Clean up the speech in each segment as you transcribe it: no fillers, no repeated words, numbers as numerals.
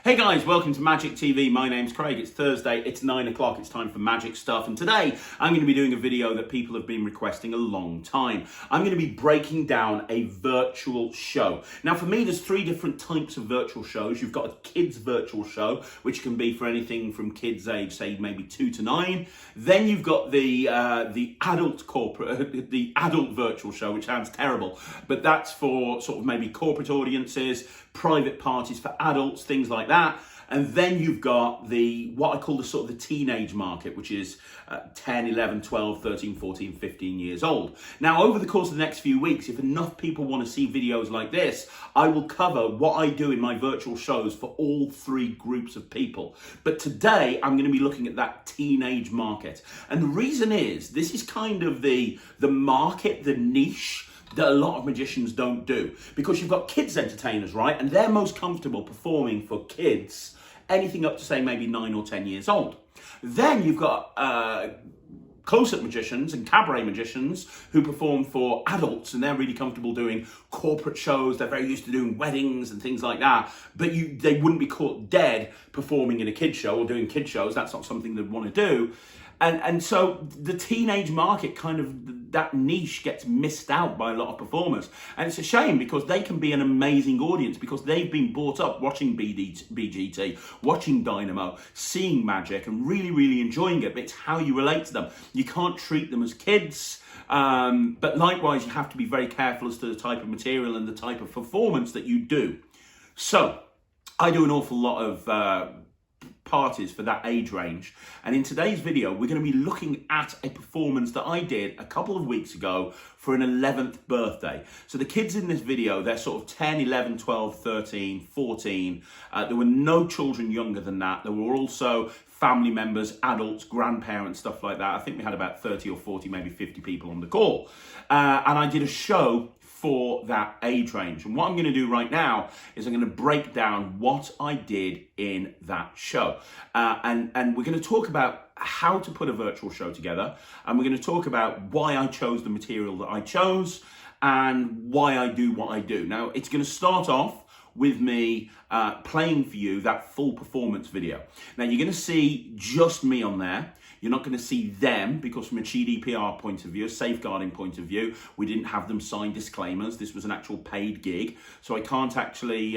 Hey guys, welcome to Magic TV. My name's Craig. It's Thursday, it's 9 o'clock, it's time for magic stuff. And today I'm going to be doing a video that people have been requesting a long time. I'm going to be breaking down a virtual show. Now for me, there's three different types of virtual shows. You've got a kids virtual show, which can be for anything from kids age, say maybe 2 to 9. Then you've got the adult the adult virtual show, which sounds terrible, but that's for sort of maybe corporate audiences, private parties for adults, things like that. And then you've got what I call the sort of the teenage market, which is 10, 11, 12, 13, 14, 15 years old. Now, over the course of the next few weeks, if enough people want to see videos like this, I will cover what I do in my virtual shows for all three groups of people. But today, I'm going to be looking at that teenage market. And the reason is, this is kind of the market, the niche, that a lot of magicians don't do, because you've got kids entertainers, right? And they're most comfortable performing for kids, anything up to say maybe 9 or 10 years old. Then you've got close-up magicians and cabaret magicians who perform for adults, and they're really comfortable doing corporate shows. They're very used to doing weddings and things like that, but they wouldn't be caught dead performing in a kid show or doing kid shows. That's not something they'd want to do. And so the teenage market, kind of that niche, gets missed out by a lot of performers. And it's a shame, because they can be an amazing audience, because they've been brought up watching BGT, watching Dynamo, seeing magic and really, really enjoying it. But it's how you relate to them. You can't treat them as kids. But likewise, you have to be very careful as to the type of material and the type of performance that you do. So I do an awful lot of parties for that age range, and in today's video we're going to be looking at a performance that I did a couple of weeks ago for an 11th birthday. So the kids in this video, they're sort of 10, 11, 12, 13, 14. There were no children younger than that. There were also family members, adults, grandparents, stuff like that. I think we had about 30 or 40, maybe 50 people on the call, and I did a show for that age range. And what I'm going to do right now is I'm going to break down what I did in that show. And we're going to talk about how to put a virtual show together. And we're going to talk about why I chose the material that I chose and why I do what I do. Now, it's going to start off with me playing for you that full performance video. Now, you're going to see just me on there. You're not going to see them, because from a GDPR point of view, a safeguarding point of view, we didn't have them sign disclaimers. This was an actual paid gig, so I can't actually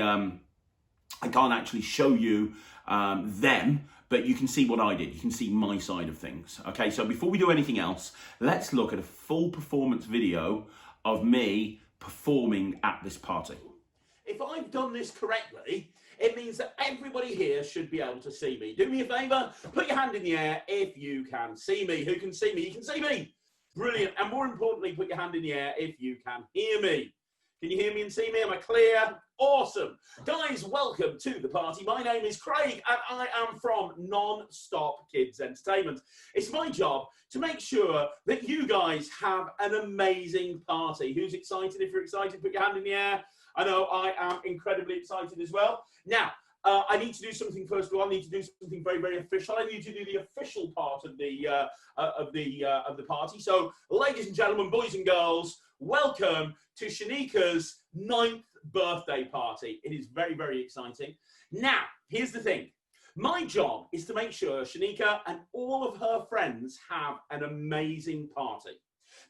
show you them, but you can see what I did. You can see my side of things. Okay, so before we do anything else, let's look at a full performance video of me performing at this party. If I've done this correctly, it means that everybody here should be able to see me. Do me a favour, put your hand in the air if you can see me. Who can see me? You can see me. Brilliant. And more importantly, put your hand in the air if you can hear me. Can you hear me and see me? Am I clear? Awesome. Guys, welcome to the party. My name is Craig, and I am from Non-Stop Kids Entertainment. It's my job to make sure that you guys have an amazing party. Who's excited? If you're excited, put your hand in the air. I know I am incredibly excited as well. Now, I need to do something first of all. I need to do something very, very official. I need to do the official part of the party. So, ladies and gentlemen, boys and girls, welcome to Shanika's 9th birthday party. It is very, very exciting. Now, here's the thing. My job is to make sure Shanika and all of her friends have an amazing party.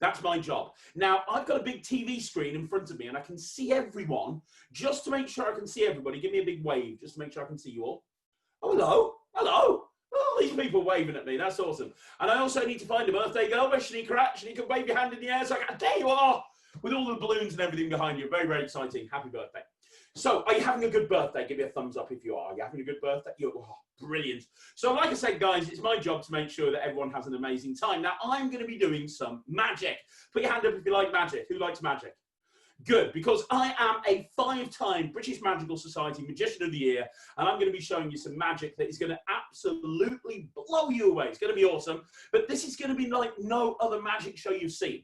That's my job. Now, I've got a big TV screen in front of me, and I can see everyone. Just to make sure I can see everybody, give me a big wave, just to make sure I can see you all. Oh, hello. Hello. Oh, these people waving at me. That's awesome. And I also need to find a birthday girl. Where's Shanika at? Shanika, wave your hand in the air. So there you are, with all the balloons and everything behind you. Very, very exciting. Happy birthday. So, are you having a good birthday? Give me a thumbs up if you are. Are you having a good birthday? Brilliant. So, like I said, guys, it's my job to make sure that everyone has an amazing time. Now, I'm going to be doing some magic. Put your hand up if you like magic. Who likes magic? Good, because I am a 5-time British Magical Society Magician of the Year, and I'm going to be showing you some magic that is going to absolutely blow you away. It's going to be awesome, but this is going to be like no other magic show you've seen.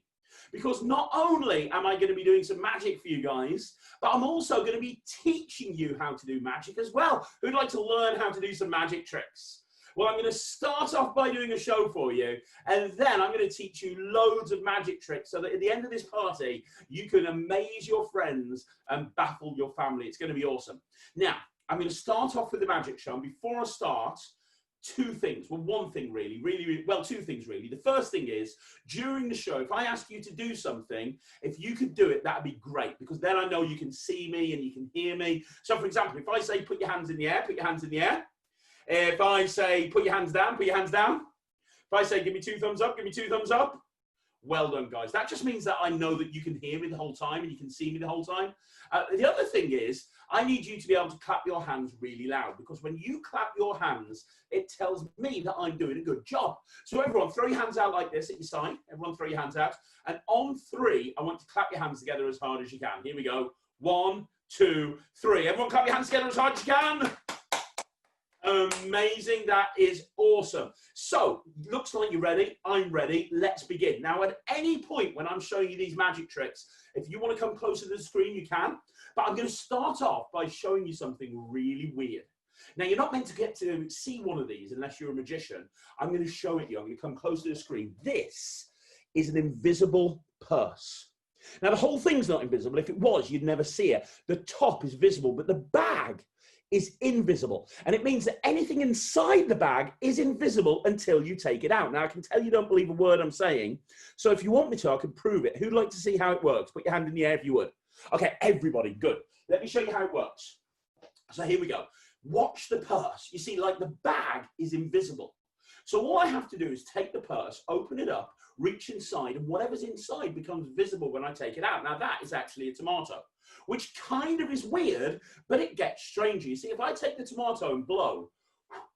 Because not only am I going to be doing some magic for you guys, but I'm also going to be teaching you how to do magic as well. Who'd like to learn how to do some magic tricks? Well, I'm going to start off by doing a show for you, and then I'm going to teach you loads of magic tricks so that at the end of this party, you can amaze your friends and baffle your family. It's going to be awesome. Now, I'm going to start off with the magic show. And before I start, two things. Well, one thing really, well, two things really. The first thing is, during the show, if I ask you to do something, if you could do it, that'd be great, because then I know you can see me and you can hear me. So for example, if I say, put your hands in the air, put your hands in the air. If I say, put your hands down, put your hands down. If I say, give me 2 thumbs up, give me 2 thumbs up. Well done, guys. That just means that I know that you can hear me the whole time and you can see me the whole time. The other thing is, I need you to be able to clap your hands really loud, because when you clap your hands, it tells me that I'm doing a good job. So everyone, throw your hands out like this at your side. Everyone throw your hands out. And on 3, I want to clap your hands together as hard as you can. Here we go. 1, 2, 3. Everyone clap your hands together as hard as you can. Amazing. That is awesome. So, looks like you're ready. I'm ready. Let's begin. Now, at any point when I'm showing you these magic tricks, if you want to come closer to the screen, you can. But I'm going to start off by showing you something really weird. Now, you're not meant to get to see one of these unless you're a magician. I'm going to show it you. I'm going to come close to the screen. This is an invisible purse. Now, the whole thing's not invisible. If it was, you'd never see it. The top is visible, but the bag is invisible. And it means that anything inside the bag is invisible until you take it out. Now, I can tell you don't believe a word I'm saying. So if you want me to, I can prove it. Who'd like to see how it works? Put your hand in the air if you would. Okay, everybody, good. Let me show you how it works. So here we go. Watch the purse. You see, like, the bag is invisible. So all I have to do is take the purse, open it up, reach inside, and whatever's inside becomes visible when I take it out. Now, that is actually a tomato, which kind of is weird, but it gets stranger. You see, if I take the tomato and blow,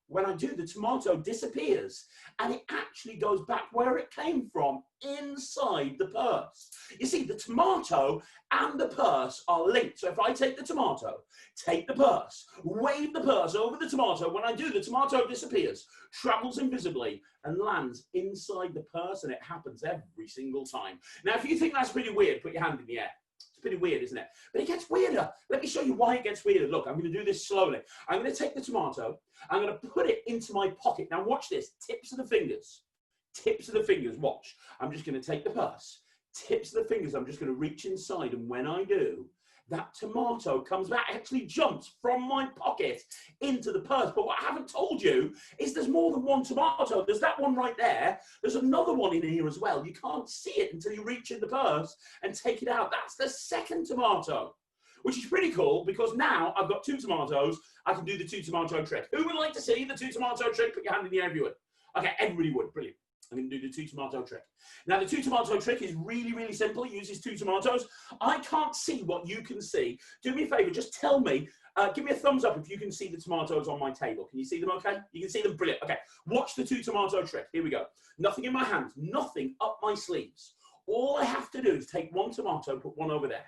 when I do, the tomato disappears, and it actually goes back where it came from, inside the purse. You see, the tomato and the purse are linked. So if I take the tomato, take the purse, wave the purse over the tomato, when I do, the tomato disappears, travels invisibly, and lands inside the purse, and it happens every single time. Now, if you think that's pretty weird, put your hand in the air. It's pretty weird, isn't it? But it gets weirder. Let me show you why it gets weirder. Look, I'm going to do this slowly. I'm going to take the tomato. I'm going to put it into my pocket. Now, watch this. Tips of the fingers. Tips of the fingers. Watch. I'm just going to take the purse. Tips of the fingers. I'm just going to reach inside. And when I do, that tomato comes back, actually jumps from my pocket into the purse. But what I haven't told you is there's more than one tomato. There's that one right there. There's another one in here as well. You can't see it until you reach in the purse and take it out. That's the second tomato, which is pretty cool, because now I've got 2 tomatoes. I can do the 2 tomato trick. Who would like to see the 2 tomato trick? Put your hand in the air if you would. Okay, everybody would. Brilliant. I'm going to do the 2 tomato trick. Now, the 2 tomato trick is really, really simple. It uses 2 tomatoes. I can't see what you can see. Do me a favor, just tell me, give me a thumbs up if you can see the tomatoes on my table. Can you see them okay? You can see them, brilliant. Okay, watch the 2 tomato trick. Here we go. Nothing in my hands, nothing up my sleeves. All I have to do is take 1 tomato, put 1 over there.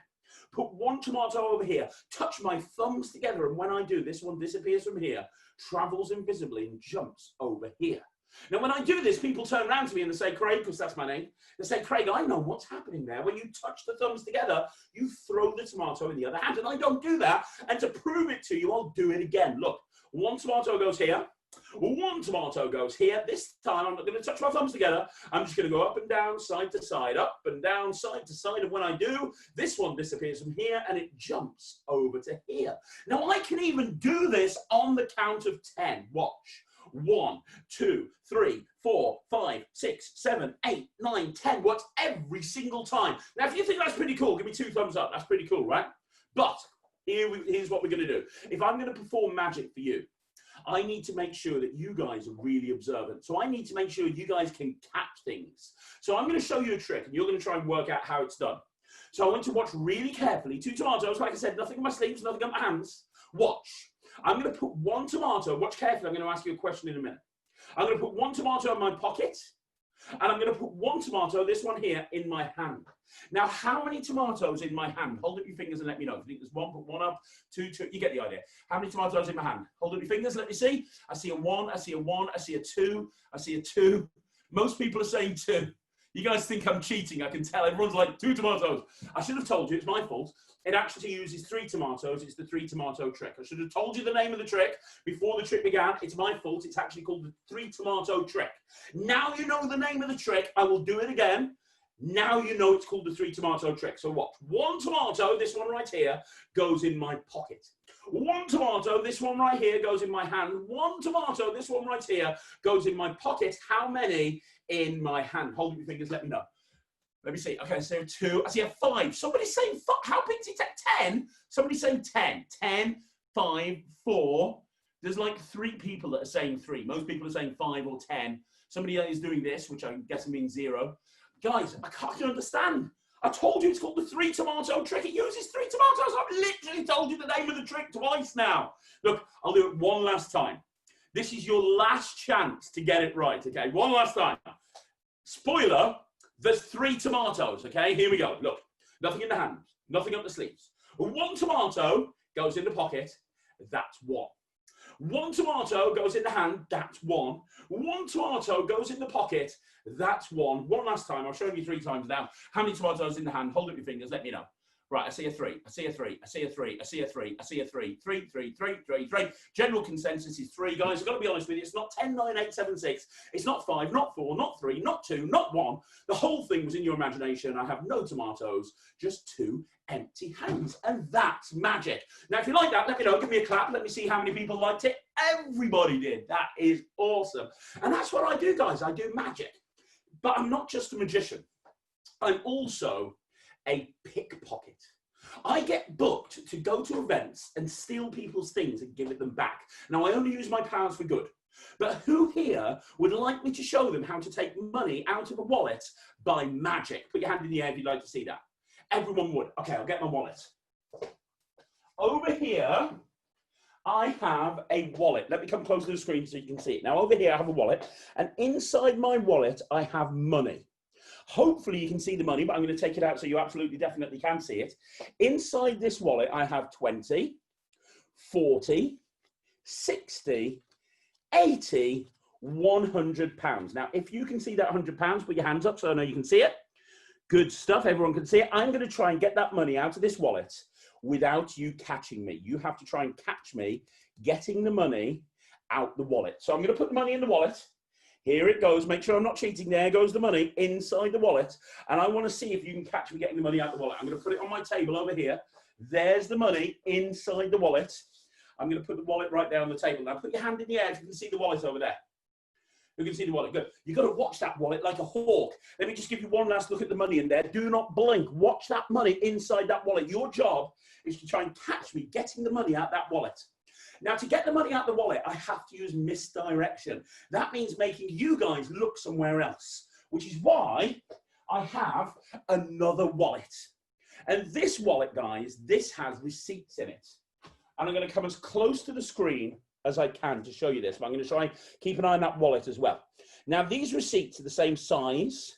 Put 1 tomato over here, touch my thumbs together, and when I do, this one disappears from here, travels invisibly, and jumps over here. Now, when I do this, people turn around to me and they say, Craig, because that's my name, they say, Craig, I know what's happening there. When you touch the thumbs together, you throw the tomato in the other hand. And I don't do that. And to prove it to you, I'll do it again. Look, 1 tomato goes here. 1 tomato goes here. This time, I'm not going to touch my thumbs together. I'm just going to go up and down, side to side, up and down, side to side. And when I do, this one disappears from here and it jumps over to here. Now, I can even do this on the count of 10. Watch. 1, 2, 3, 4, 5, 6, 7, 8, 9, 10. Works every single time. Now, if you think that's pretty cool, give me 2 thumbs up. That's pretty cool, right? But here's what we're going to do. If I'm going to perform magic for you, I need to make sure that you guys are really observant. So I need to make sure you guys can catch things. So I'm going to show you a trick, and you're going to try and work out how it's done. So I want to watch really carefully. 2 tomatoes, like I said, nothing on my sleeves, nothing on my hands. Watch. I'm going to put 1 tomato, watch carefully, I'm going to ask you a question in a minute. I'm going to put 1 tomato in my pocket, and I'm going to put 1 tomato, this one here, in my hand. Now, how many tomatoes in my hand? Hold up your fingers and let me know. If you think there's 1, put 1 up, 2, you get the idea. How many tomatoes in my hand? Hold up your fingers, let me see. I see a 1, I see a 1, I see a 2, I see a 2. Most people are saying 2. You guys think I'm cheating, I can tell. Everyone's like, 2 tomatoes. I should have told you, it's my fault. It actually uses 3 tomatoes. It's the 3 tomato trick. I should have told you the name of the trick before the trick began. It's my fault. It's actually called the 3 tomato trick. Now you know the name of the trick. I will do it again. Now you know it's called the 3 tomato trick. So watch. 1 tomato, this one right here, goes in my pocket. 1 tomato, this one right here, goes in my hand. 1 tomato, this one right here, goes in my pocket. How many in my hand? Hold up your fingers, let me know. Let me see. Okay, so 2. I see a 5. Somebody's saying 5. How big is it? 10? Somebody's saying 10. 10, 5, 4. There's like 3 people that are saying 3. Most people are saying 5 or 10. Somebody is doing this, which I'm guessing means 0. Guys, I can't understand. I told you it's called the 3 tomato trick. It uses 3 tomatoes. I've literally told you the name of the trick twice now. Look, I'll do it one last time. This is your last chance to get it right, okay? One last time. Spoiler, there's 3 tomatoes, okay? Here we go. Look, nothing in the hands, nothing up the sleeves. 1 tomato goes in the pocket, that's 1. 1 tomato goes in the hand, that's 1. 1 tomato goes in the pocket, that's 1. One last time, I'll show you 3 times now. How many tomatoes in the hand? Hold up your fingers, let me know. Right, I see a 3, I see a 3, I see a 3, I see a 3, I see a 3, 3, 3, 3, 3, 3. General consensus is 3, guys. I've got to be honest with you, it's not 10, 9, 8, 7, 6. It's not 5, not 4, not 3, not 2, not 1. The whole thing was in your imagination. I have no tomatoes, just 2 empty hands. And that's magic. Now, if you like that, let me know. Give me a clap. Let me see how many people liked it. Everybody did. That is awesome. And that's what I do, guys. I do magic. But I'm not just a magician. I'm also a pickpocket. I get booked to go to events and steal people's things and give it them back. Now, I only use my powers for good. But who here would like me to show them how to take money out of a wallet by magic? Put your hand in the air if you'd like to see that. Everyone would. Okay, I'll get my wallet. Over here, I have a wallet. Let me come close to the screen so you can see it. Now, over here, I have a wallet. And inside my wallet, I have money. Hopefully you can see the money, but I'm going to take it out so you absolutely definitely can see it. Inside this wallet, I have 20, 40, 60, 80, 100 pounds. Now, if you can see that 100 pounds, put your hands up so I know you can see it. Good stuff. Everyone can see it. I'm going to try and get that money out of this wallet without you catching me. You have to try and catch me getting the money out the wallet. So I'm going to put the money in the wallet. Here it goes. Make sure I'm not cheating. There goes the money inside the wallet. And I want to see if you can catch me getting the money out of the wallet. I'm going to put it on my table over here. There's the money inside the wallet. I'm going to put the wallet right there on the table. Now put your hand in the air if you can see the wallet over there. You can see the wallet. Good. You've got to watch that wallet like a hawk. Let me just give you one last look at the money in there. Do not blink. Watch that money inside that wallet. Your job is to try and catch me getting the money out of that wallet. Now, to get the money out of the wallet, I have to use misdirection. That means making you guys look somewhere else, which is why I have another wallet. And this wallet, guys, this has receipts in it. And I'm going to come as close to the screen as I can to show you this, but I'm going to try and keep an eye on that wallet as well. Now, these receipts are the same size.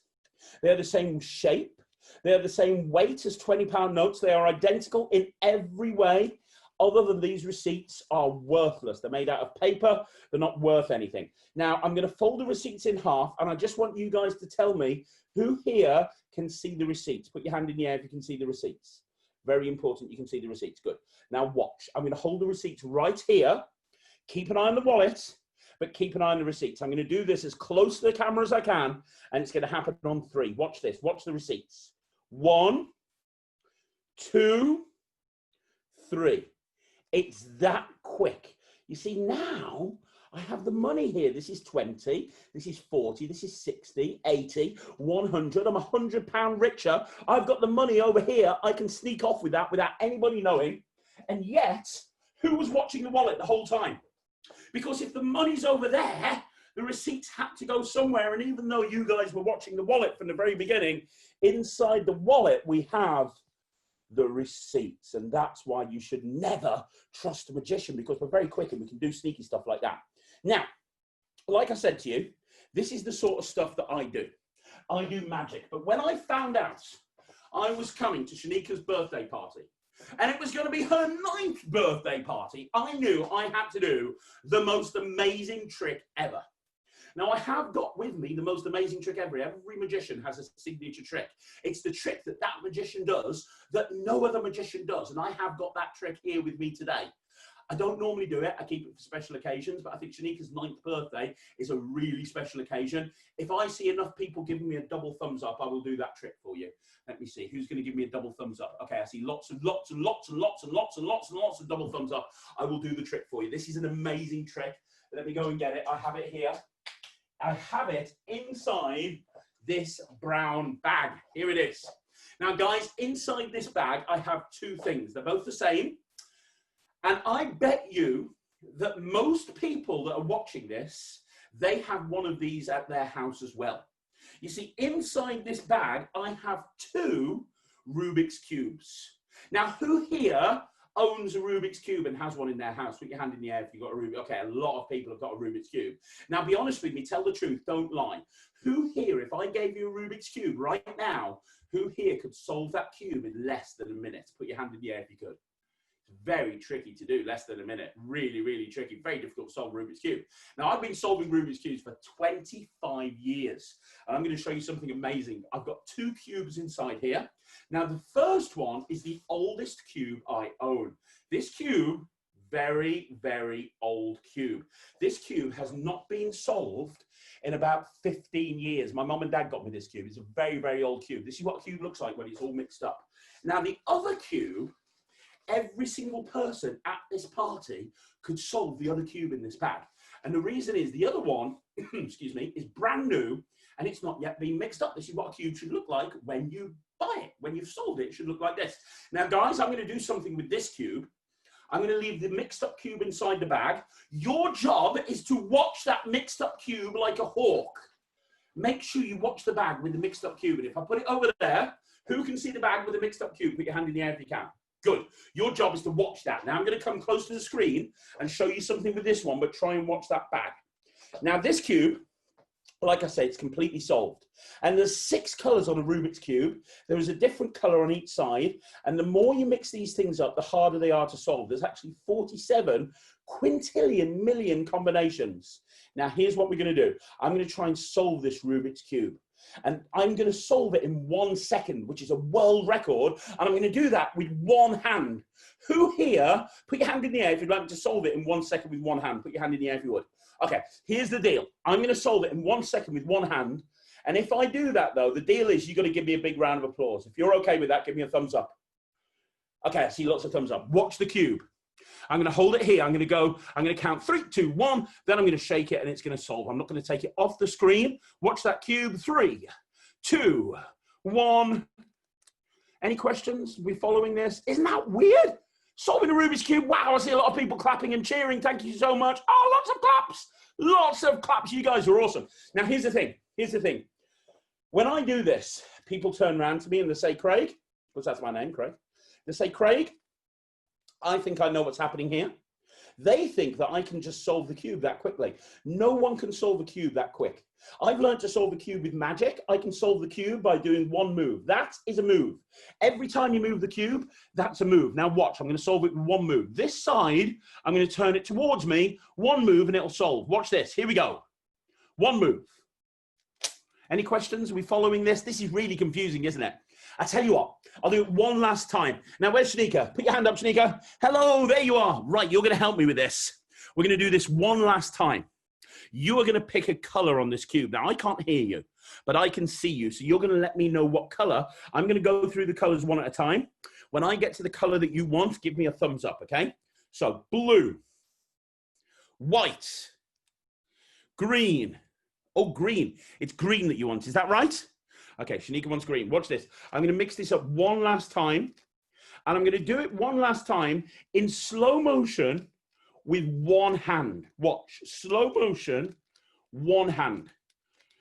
They're the same shape. They're the same weight as £20 notes. They are identical in every way. Other than these receipts are worthless. They're made out of paper. They're not worth anything. Now, I'm going to fold the receipts in half, and I just want you guys to tell me who here can see the receipts. Put your hand in the air if you can see the receipts. Very important, you can see the receipts. Good. Now, watch. I'm going to hold the receipts right here. Keep an eye on the wallet, but keep an eye on the receipts. I'm going to do this as close to the camera as I can, and it's going to happen on 3. Watch this. Watch the receipts. 1, 2, 3. It's that quick. You see, now I have the money here. This is 20, this is 40, this is 60, 80, 100. I'm £100 richer. I've got the money over here. I can sneak off with that without anybody knowing. And yet, who was watching the wallet the whole time? Because if the money's over there, the receipts had to go somewhere. And even though you guys were watching the wallet from the very beginning, inside the wallet, we have the receipts. And that's why you should never trust a magician, because we're very quick and we can do sneaky stuff like that. Now, like I said to you, this is the sort of stuff that I do. I do magic. But when I found out I was coming to Shanika's birthday party, and it was going to be her 9th birthday party, I knew I had to do the most amazing trick ever. Now, I have got with me the most amazing trick ever. Every magician has a signature trick. It's the trick that that magician does that no other magician does. And I have got that trick here with me today. I don't normally do it. I keep it for special occasions, but I think Shanika's 9th birthday is a really special occasion. If I see enough people giving me a double thumbs up, I will do that trick for you. Let me see. Who's going to give me a double thumbs up? Okay, I see lots and lots and lots and lots and lots and lots and lots of double thumbs up. I will do the trick for you. This is an amazing trick. Let me go and get it. I have it here. I have it inside this brown bag. Here it is. Now, guys, inside this bag, I have two things. They're both the same. And I bet you that most people that are watching this, they have one of these at their house as well. You see, inside this bag, I have two Rubik's Cubes. Now, who here owns a Rubik's Cube and has one in their house? Put your hand in the air if you've got a Rubik's. Okay, a lot of people have got a Rubik's Cube. Now, be honest with me, tell the truth, don't lie. Who here, if I gave you a Rubik's Cube right now, who here could solve that cube in less than a minute? Put your hand in the air if you could. It's very tricky to do, less than a minute. Really, really tricky. Very difficult to solve Rubik's Cube. Now, I've been solving Rubik's Cubes for 25 years. And I'm going to show you something amazing. I've got two cubes inside here. Now, the first one is the oldest cube I own. This cube, very, very old cube. This cube has not been solved in about 15 years. My mum and dad got me this cube. It's a very, very old cube. This is what a cube looks like when it's all mixed up. Now, the other cube, every single person at this party could solve the other cube in this bag. And the reason is the other one, excuse me, is brand new and it's not yet been mixed up. This is what a cube should look like when you buy it. When you've solved it, it should look like this. Now, guys, I'm going to do something with this cube. I'm going to leave the mixed up cube inside the bag. Your job is to watch that mixed up cube like a hawk. Make sure you watch the bag with the mixed up cube. And if I put it over there, who can see the bag with the mixed up cube? Put your hand in the air if you can. Good. Your job is to watch that. Now I'm going to come close to the screen and show you something with this one, but try and watch that bag. Now this cube, like I say, it's completely solved. And there's 6 colors on a Rubik's Cube. There is a different color on each side. And the more you mix these things up, the harder they are to solve. There's actually 47 quintillion million combinations. Now here's what we're going to do. I'm going to try and solve this Rubik's Cube. And I'm going to solve it in 1 second, which is a world record. And I'm going to do that with one hand. Who here, put your hand in the air if you'd like me to solve it in 1 second with one hand. Put your hand in the air if you would. Okay, here's the deal. I'm going to solve it in 1 second with one hand. And if I do that, though, the deal is you've got to give me a big round of applause. If you're okay with that, give me a thumbs up. Okay, I see lots of thumbs up. Watch the cube. I'm going to hold it here. I'm going to count 3, 2, 1. Then I'm going to shake it and it's going to solve. I'm not going to take it off the screen. Watch that cube. 3, 2, 1. Any questions? We're following this. Isn't that weird? Solving a Rubik's Cube. Wow, I see a lot of people clapping and cheering. Thank you so much. Oh, lots of claps. Lots of claps. You guys are awesome. Now, here's the thing. Here's the thing. When I do this, people turn around to me and they say, Craig, because that's my name, Craig. They say, Craig, I think I know what's happening here. They think that I can just solve the cube that quickly. No one can solve a cube that quick. I've learned to solve a cube with magic. I can solve the cube by doing one move. That is a move. Every time you move the cube, that's a move. Now watch, I'm going to solve it with one move. This side, I'm going to turn it towards me, one move, and it'll solve. Watch this. Here we go. One move. Any questions? Are we following this? This is really confusing, isn't it? I tell you what, I'll do it one last time. Now, where's Shanika? Put your hand up, Shanika. Hello, there you are. Right, you're going to help me with this. We're going to do this one last time. You are going to pick a color on this cube. Now, I can't hear you, but I can see you. So you're going to let me know what color. I'm going to go through the colors one at a time. When I get to the color that you want, give me a thumbs up, okay? So, blue, white, green. Oh, green. It's green that you want. Is that right? Okay, Shanika wants green. Watch this. I'm going to mix this up one last time. And I'm going to do it one last time in slow motion with one hand. Watch. Slow motion, one hand.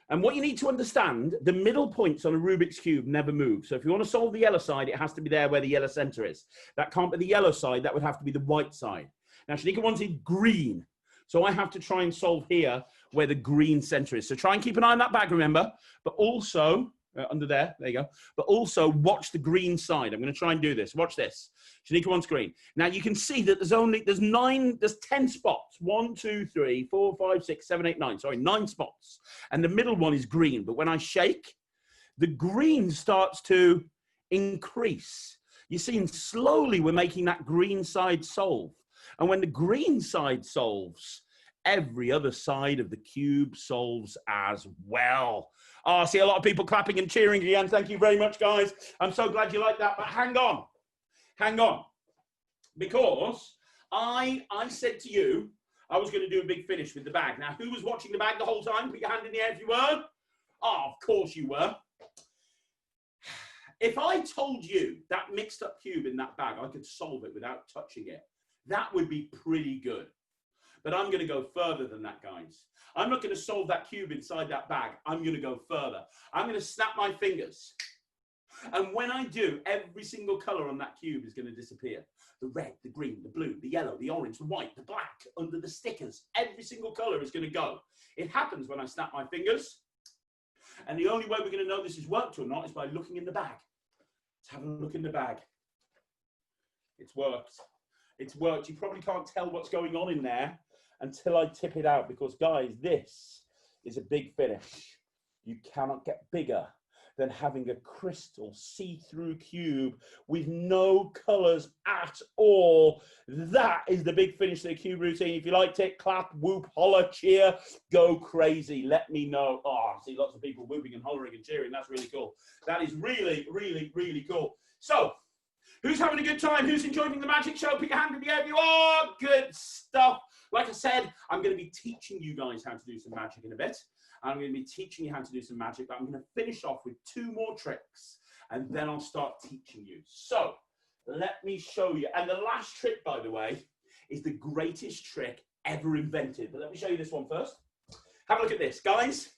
And what you need to understand, the middle points on a Rubik's Cube never move. So if you want to solve the yellow side, it has to be there where the yellow center is. That can't be the yellow side. That would have to be the white side. Now, Shanika wanted green. So I have to try and solve here where the green center is. So try and keep an eye on that bag, remember, but also under there you go. But also watch the green side. I'm going to try and do this. Watch this. Shanika wants green. Now you can see that there's 10 spots. 1, 2, 3, 4, 5, 6, 7, 8, 9. Sorry, 9 spots. And the middle one is green. But when I shake, the green starts to increase. You see, and slowly we're making that green side solve. And when the green side solves, every other side of the cube solves as well. Oh, I see a lot of people clapping and cheering again. Thank you very much, guys. I'm so glad you like that, but hang on. Hang on. Because I said to you, I was going to do a big finish with the bag. Now, who was watching the bag the whole time? Put your hand in the air if you were. Oh, of course you were. If I told you that mixed up cube in that bag, I could solve it without touching it, that would be pretty good. But I'm going to go further than that, guys. I'm not going to solve that cube inside that bag. I'm going to go further. I'm going to snap my fingers. And when I do, every single color on that cube is going to disappear. The red, the green, the blue, the yellow, the orange, the white, the black, under the stickers. Every single color is going to go. It happens when I snap my fingers. And the only way we're going to know this has worked or not is by looking in the bag. Let's have a look in the bag. It's worked. It's worked. You probably can't tell what's going on in there until I tip it out, because guys, this is a big finish. You cannot get bigger than having a crystal see-through cube with no colors at all. That is the big finish of the cube routine. If you liked it, clap, whoop, holler, cheer, go crazy. Let me know. Oh, I see lots of people whooping and hollering and cheering. That's really cool. That is really, really, really cool. So, who's having a good time? Who's enjoying the magic show? Put your hand in the air if you are. Good stuff. Like I said, I'm going to be teaching you guys how to do some magic in a bit. I'm going to be teaching you how to do some magic, but I'm going to finish off with 2 more tricks, and then I'll start teaching you. So let me show you. And the last trick, by the way, is the greatest trick ever invented. But let me show you this one first. Have a look at this. Guys,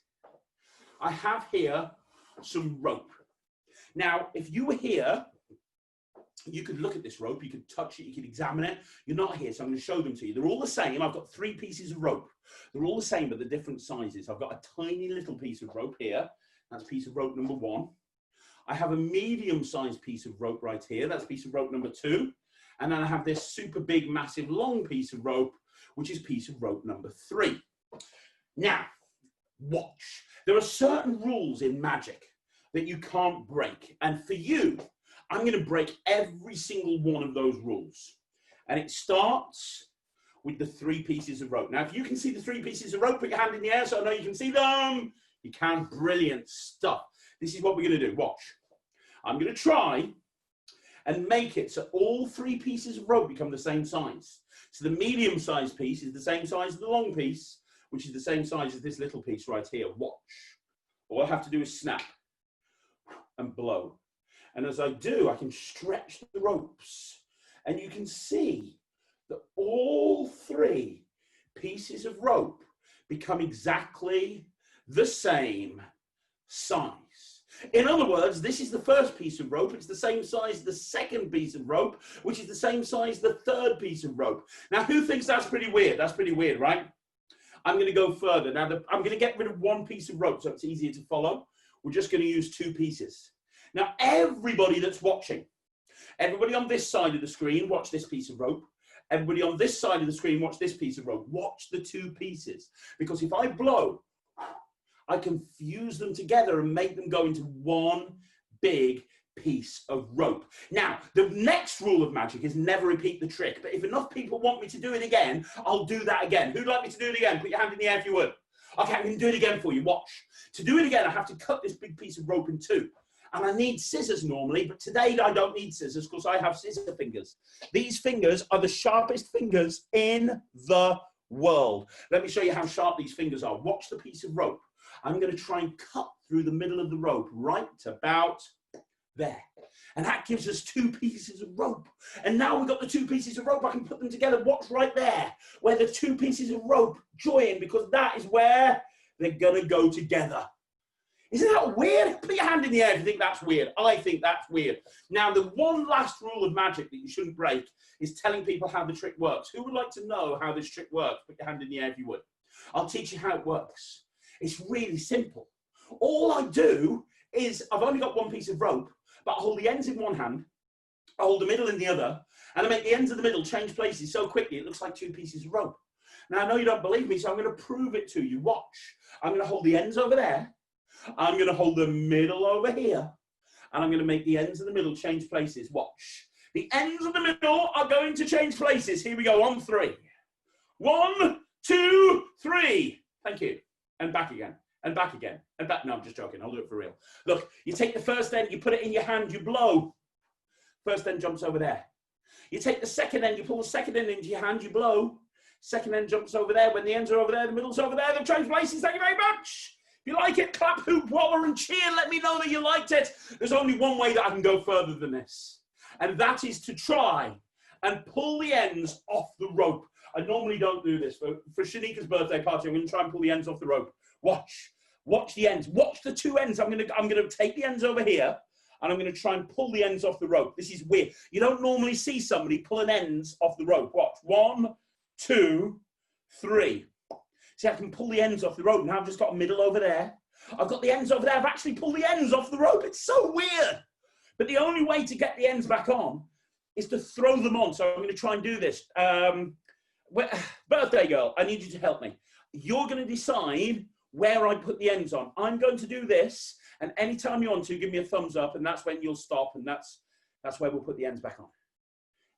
I have here some rope. Now, if you were here, you could look at this rope, you could touch it, you could examine it. You're not here, so I'm going to show them to you. They're all the same. I've got 3 pieces of rope. They're all the same, but they're different sizes. I've got a tiny little piece of rope here. That's piece of rope number 1. I have a medium-sized piece of rope right here. That's piece of rope number 2. And then I have this super big, massive, long piece of rope, which is piece of rope number 3. Now, watch. There are certain rules in magic that you can't break. And for you, I'm going to break every single one of those rules. And it starts with the 3 pieces of rope. Now, if you can see the 3 pieces of rope, put your hand in the air so I know you can see them. You can. Brilliant stuff. This is what we're going to do. Watch. I'm going to try and make it so all 3 pieces of rope become the same size. So the medium-sized piece is the same size as the long piece, which is the same size as this little piece right here. Watch. All I have to do is snap and blow. And as I do, I can stretch the ropes. And you can see that all 3 pieces of rope become exactly the same size. In other words, this is the first piece of rope. It's the same size as the second piece of rope, which is the same size as the third piece of rope. Now, who thinks that's pretty weird? That's pretty weird, right? I'm going to go further. Now, I'm going to get rid of 1 piece of rope so it's easier to follow. We're just going to use 2 pieces. Now, everybody that's watching, everybody on this side of the screen, watch this piece of rope. Everybody on this side of the screen, watch this piece of rope. Watch the 2 pieces. Because if I blow, I can fuse them together and make them go into one big piece of rope. Now, the next rule of magic is never repeat the trick. But if enough people want me to do it again, I'll do that again. Who'd like me to do it again? Put your hand in the air if you would. Okay, I'm going to do it again for you. Watch. To do it again, I have to cut this big piece of rope in 2. And I need scissors normally, but today I don't need scissors because I have scissor fingers. These fingers are the sharpest fingers in the world. Let me show you how sharp these fingers are. Watch the piece of rope. I'm going to try and cut through the middle of the rope right about there. And that gives us 2 pieces of rope. And now we've got the 2 pieces of rope. I can put them together. Watch right there, where the 2 pieces of rope join, because that is where they're going to go together. Isn't that weird? Put your hand in the air if you think that's weird. I think that's weird. Now, the one last rule of magic that you shouldn't break is telling people how the trick works. Who would like to know how this trick works? Put your hand in the air if you would. I'll teach you how it works. It's really simple. All I do is, I've only got 1 piece of rope, but I hold the ends in one hand, I hold the middle in the other, and I make the ends of the middle change places so quickly it looks like 2 pieces of rope. Now, I know you don't believe me, so I'm going to prove it to you. Watch. I'm going to hold the ends over there. I'm going to hold the middle over here, and I'm going to make the ends of the middle change places. Watch. The ends of the middle are going to change places. Here we go, on 3. 1, 2, 3. Thank you. And back again. And back again. And back. No, I'm just joking. I'll do it for real. Look, you take the first end, you put it in your hand, you blow. First end jumps over there. You take the second end, you pull the second end into your hand, you blow. Second end jumps over there. When the ends are over there, the middle's over there. They've changed places. Thank you very much. If you like it, clap, hoop, waller, and cheer. Let me know that you liked it. There's only one way that I can go further than this. And that is to try and pull the ends off the rope. I normally don't do this. For Shanika's birthday party, I'm going to try and pull the ends off the rope. Watch the ends. Watch the 2 ends. I'm going to take the ends over here, and I'm going to try and pull the ends off the rope. This is weird. You don't normally see somebody pulling ends off the rope. Watch. 1, 2, 3. See, I can pull the ends off the rope. Now I've just got a middle over there. I've got the ends over there. I've actually pulled the ends off the rope. It's so weird. But the only way to get the ends back on is to throw them on. So I'm going to try and do this. Birthday girl, I need you to help me. You're going to decide where I put the ends on. I'm going to do this, and anytime you want to, give me a thumbs up, and that's when you'll stop, and that's where we'll put the ends back on.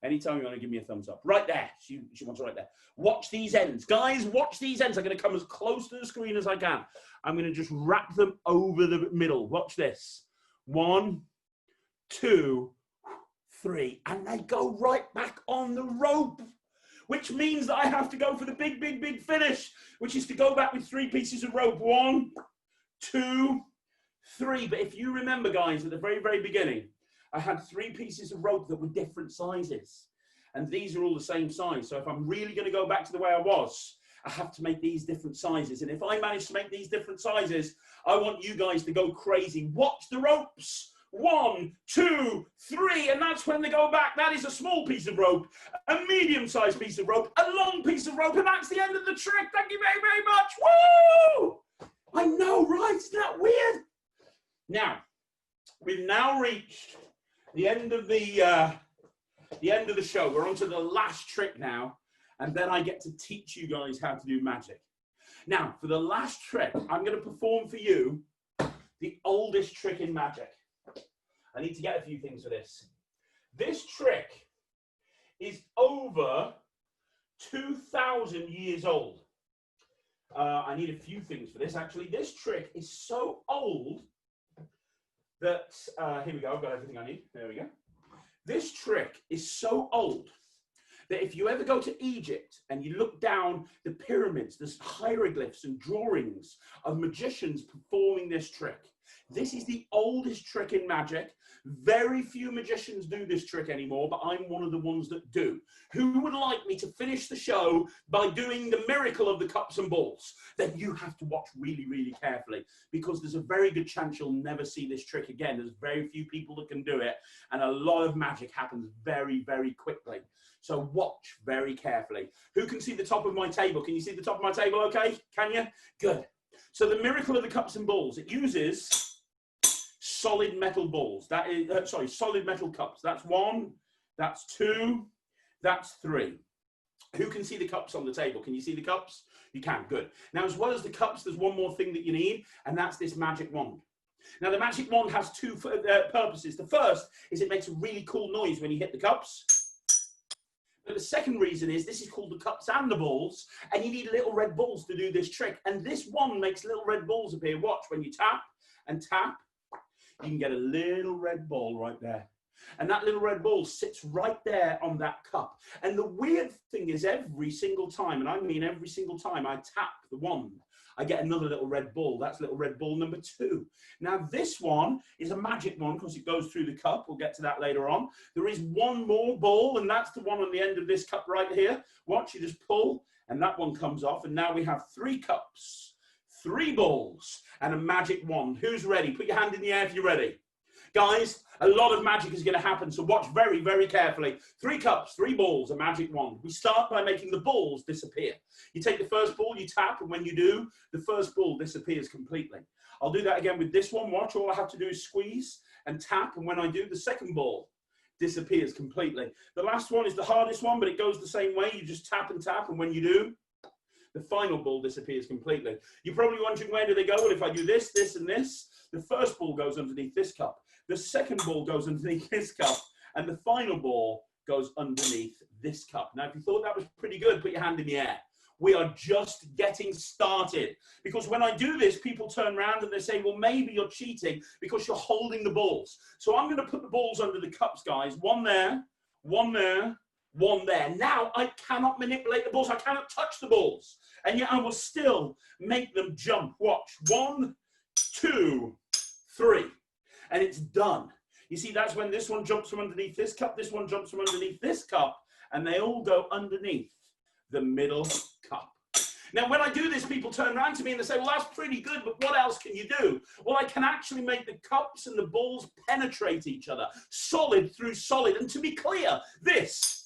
Anytime you want to give me a thumbs up. Right there. She wants it right there. Watch these ends. Guys, watch these ends. I'm going to come as close to the screen as I can. I'm going to just wrap them over the middle. Watch this. 1, 2, 3. And they go right back on the rope, which means that I have to go for the big, big, big finish, which is to go back with 3 pieces of rope. 1, 2, 3. But if you remember, guys, at the very, very beginning, I had 3 pieces of rope that were different sizes. And these are all the same size. So if I'm really going to go back to the way I was, I have to make these different sizes. And if I manage to make these different sizes, I want you guys to go crazy. Watch the ropes. 1, 2, 3, and that's when they go back. That is a small piece of rope, a medium-sized piece of rope, a long piece of rope, and that's the end of the trick. Thank you very, very much. Woo! I know, right? Isn't that weird? Now, we've now reached the end of the show. We're on to the last trick now, and then I get to teach you guys how to do magic. Now, for the last trick, I'm going to perform for you the oldest trick in magic. I need to get a few things for this. This trick is over 2,000 years old. I need a few things for this, actually. This trick is so old that, here we go, I've got everything I need. There we go. This trick is so old that if you ever go to Egypt and you look down the pyramids, there's hieroglyphs and drawings of magicians performing this trick. This is the oldest trick in magic. Very few magicians do this trick anymore, but I'm one of the ones that do. Who would like me to finish the show by doing the miracle of the cups and balls? Then you have to watch really, really carefully, because there's a very good chance you'll never see this trick again. There's very few people that can do it, and a lot of magic happens very, very quickly. So watch very carefully. Who can see the top of my table? Can you see the top of my table okay? Can you? Good. So the miracle of the cups and balls, it uses solid metal balls. That is, solid metal cups. That's 1, that's 2, that's 3. Who can see the cups on the table? Can you see the cups? You can, good. Now, as well as the cups, there's one more thing that you need, and that's this magic wand. Now, the magic wand has 2 purposes. The first is it makes a really cool noise when you hit the cups. But the second reason is this is called the cups and the balls, and you need little red balls to do this trick. And this wand makes little red balls appear. Watch, when you tap and tap, you can get a little red ball right there. And that little red ball sits right there on that cup. And the weird thing is every single time, and I mean every single time I tap the wand, I get another little red ball. That's little red ball number 2. Now this one is a magic one because it goes through the cup. We'll get to that later on. There is one more ball, and that's the one on the end of this cup right here. Watch, you just pull, and that one comes off. And now we have 3 cups, 3 balls, and a magic wand. Who's ready? Put your hand in the air if you're ready. Guys, a lot of magic is going to happen, so watch very, very carefully. 3 cups, 3 balls, a magic wand. We start by making the balls disappear. You take the first ball, you tap, and when you do, the first ball disappears completely. I'll do that again with this one. Watch, all I have to do is squeeze and tap, and when I do, the second ball disappears completely. The last one is the hardest one, but it goes the same way. You just tap and tap, and when you do, the final ball disappears completely. You're probably wondering, where do they go? Well, if I do this, this, and this, the first ball goes underneath this cup. The second ball goes underneath this cup. And the final ball goes underneath this cup. Now, if you thought that was pretty good, put your hand in the air. We are just getting started. Because when I do this, people turn around and they say, well, maybe you're cheating because you're holding the balls. So I'm going to put the balls under the cups, guys. One there, one there, one there. Now, I cannot manipulate the balls. I cannot touch the balls. And yet I will still make them jump. Watch. 1, 2, 3. And it's done. You see, that's when this one jumps from underneath this cup, this one jumps from underneath this cup, and they all go underneath the middle cup. Now, when I do this, people turn around to me and they say, well, that's pretty good, but what else can you do? Well, I can actually make the cups and the balls penetrate each other, solid through solid. And to be clear, this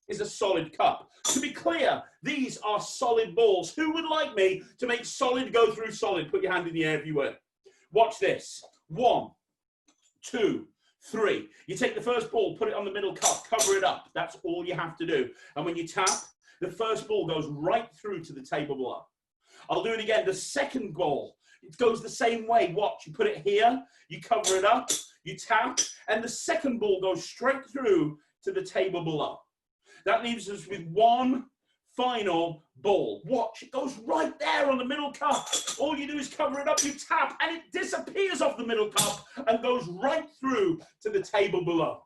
is a solid cup. To be clear, these are solid balls. Who would like me to make solid go through solid? Put your hand in the air if you would. Watch this. 1, 2, 3. You take the first ball, put it on the middle cup, cover it up. That's all you have to do. And when you tap, the first ball goes right through to the table below. I'll do it again. The second ball, it goes the same way. Watch, you put it here, you cover it up, you tap, and the second ball goes straight through to the table below. That leaves us with one final ball. Watch, it goes right there on the middle cup. All you do is cover it up, you tap, and it disappears off the middle cup and goes right through to the table below.